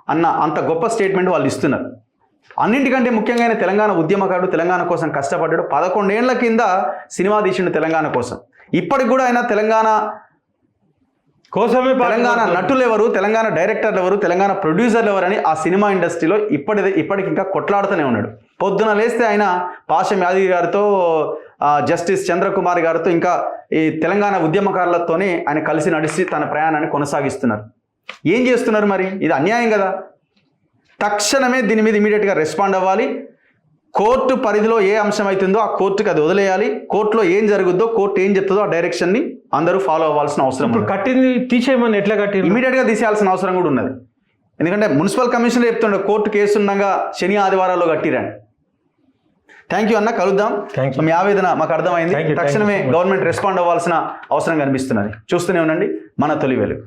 [SPEAKER 1] అన్న అంత గొప్ప స్టేట్మెంట్ వాళ్ళు ఇస్తున్నారు. అన్నింటికంటే ముఖ్యంగా ఆయన తెలంగాణ ఉద్యమకారుడు, తెలంగాణ కోసం కష్టపడ్డాడు. 11 ఏళ్ల కింద సినిమా తీసిండు తెలంగాణ కోసం. ఇప్పటికి కూడా ఆయన తెలంగాణ కోసమే, తెలంగాణ నటులు ఎవరు, తెలంగాణ డైరెక్టర్లు ఎవరు, తెలంగాణ ప్రొడ్యూసర్లు ఎవరు అని ఆ సినిమా ఇండస్ట్రీలో ఇప్పటికి ఇంకా కొట్లాడుతూనే ఉన్నాడు. పొద్దున లేస్తే ఆయన పాషం యాదగిరి గారితో, జస్టిస్ చంద్రకుమార్ గారితో, ఇంకా ఈ తెలంగాణ ఉద్యమకారులతోనే ఆయన కలిసి నడిచి తన ప్రయాణాన్ని కొనసాగిస్తున్నారు. ఏం చేస్తున్నారు మరి? ఇది అన్యాయం కదా? తక్షణమే దీని మీద ఇమీడియట్గా రెస్పాండ్ అవ్వాలి. కోర్టు పరిధిలో ఏ అంశం అవుతుందో ఆ కోర్టుకి అది వదిలేయాలి. కోర్టులో ఏం జరుగుద్దో, కోర్టు ఏం చెప్తుందో ఆ డైరెక్షన్ని అందరూ ఫాలో అవ్వాల్సిన అవసరం.
[SPEAKER 2] ఇప్పుడు కట్టింది తీసేయమని ఎట్లా కట్టింది?
[SPEAKER 1] ఇమీడియట్గా తీసేయాల్సిన అవసరం కూడా ఉన్నది. ఎందుకంటే మున్సిపల్ కమిషనర్ చెప్తుండే కోర్టు కేసు ఉండగా శని ఆదివారాల్లో కట్టిరండి. థ్యాంక్ యూ అన్న, కలుద్దాం. మీ ఆవేదన మాకు అర్థమైంది. తక్షణమే గవర్నమెంట్ రెస్పాండ్ అవ్వాల్సిన అవసరం కనిపిస్తున్నది. చూస్తూనే ఉండండి మన తొలి వెలుగు.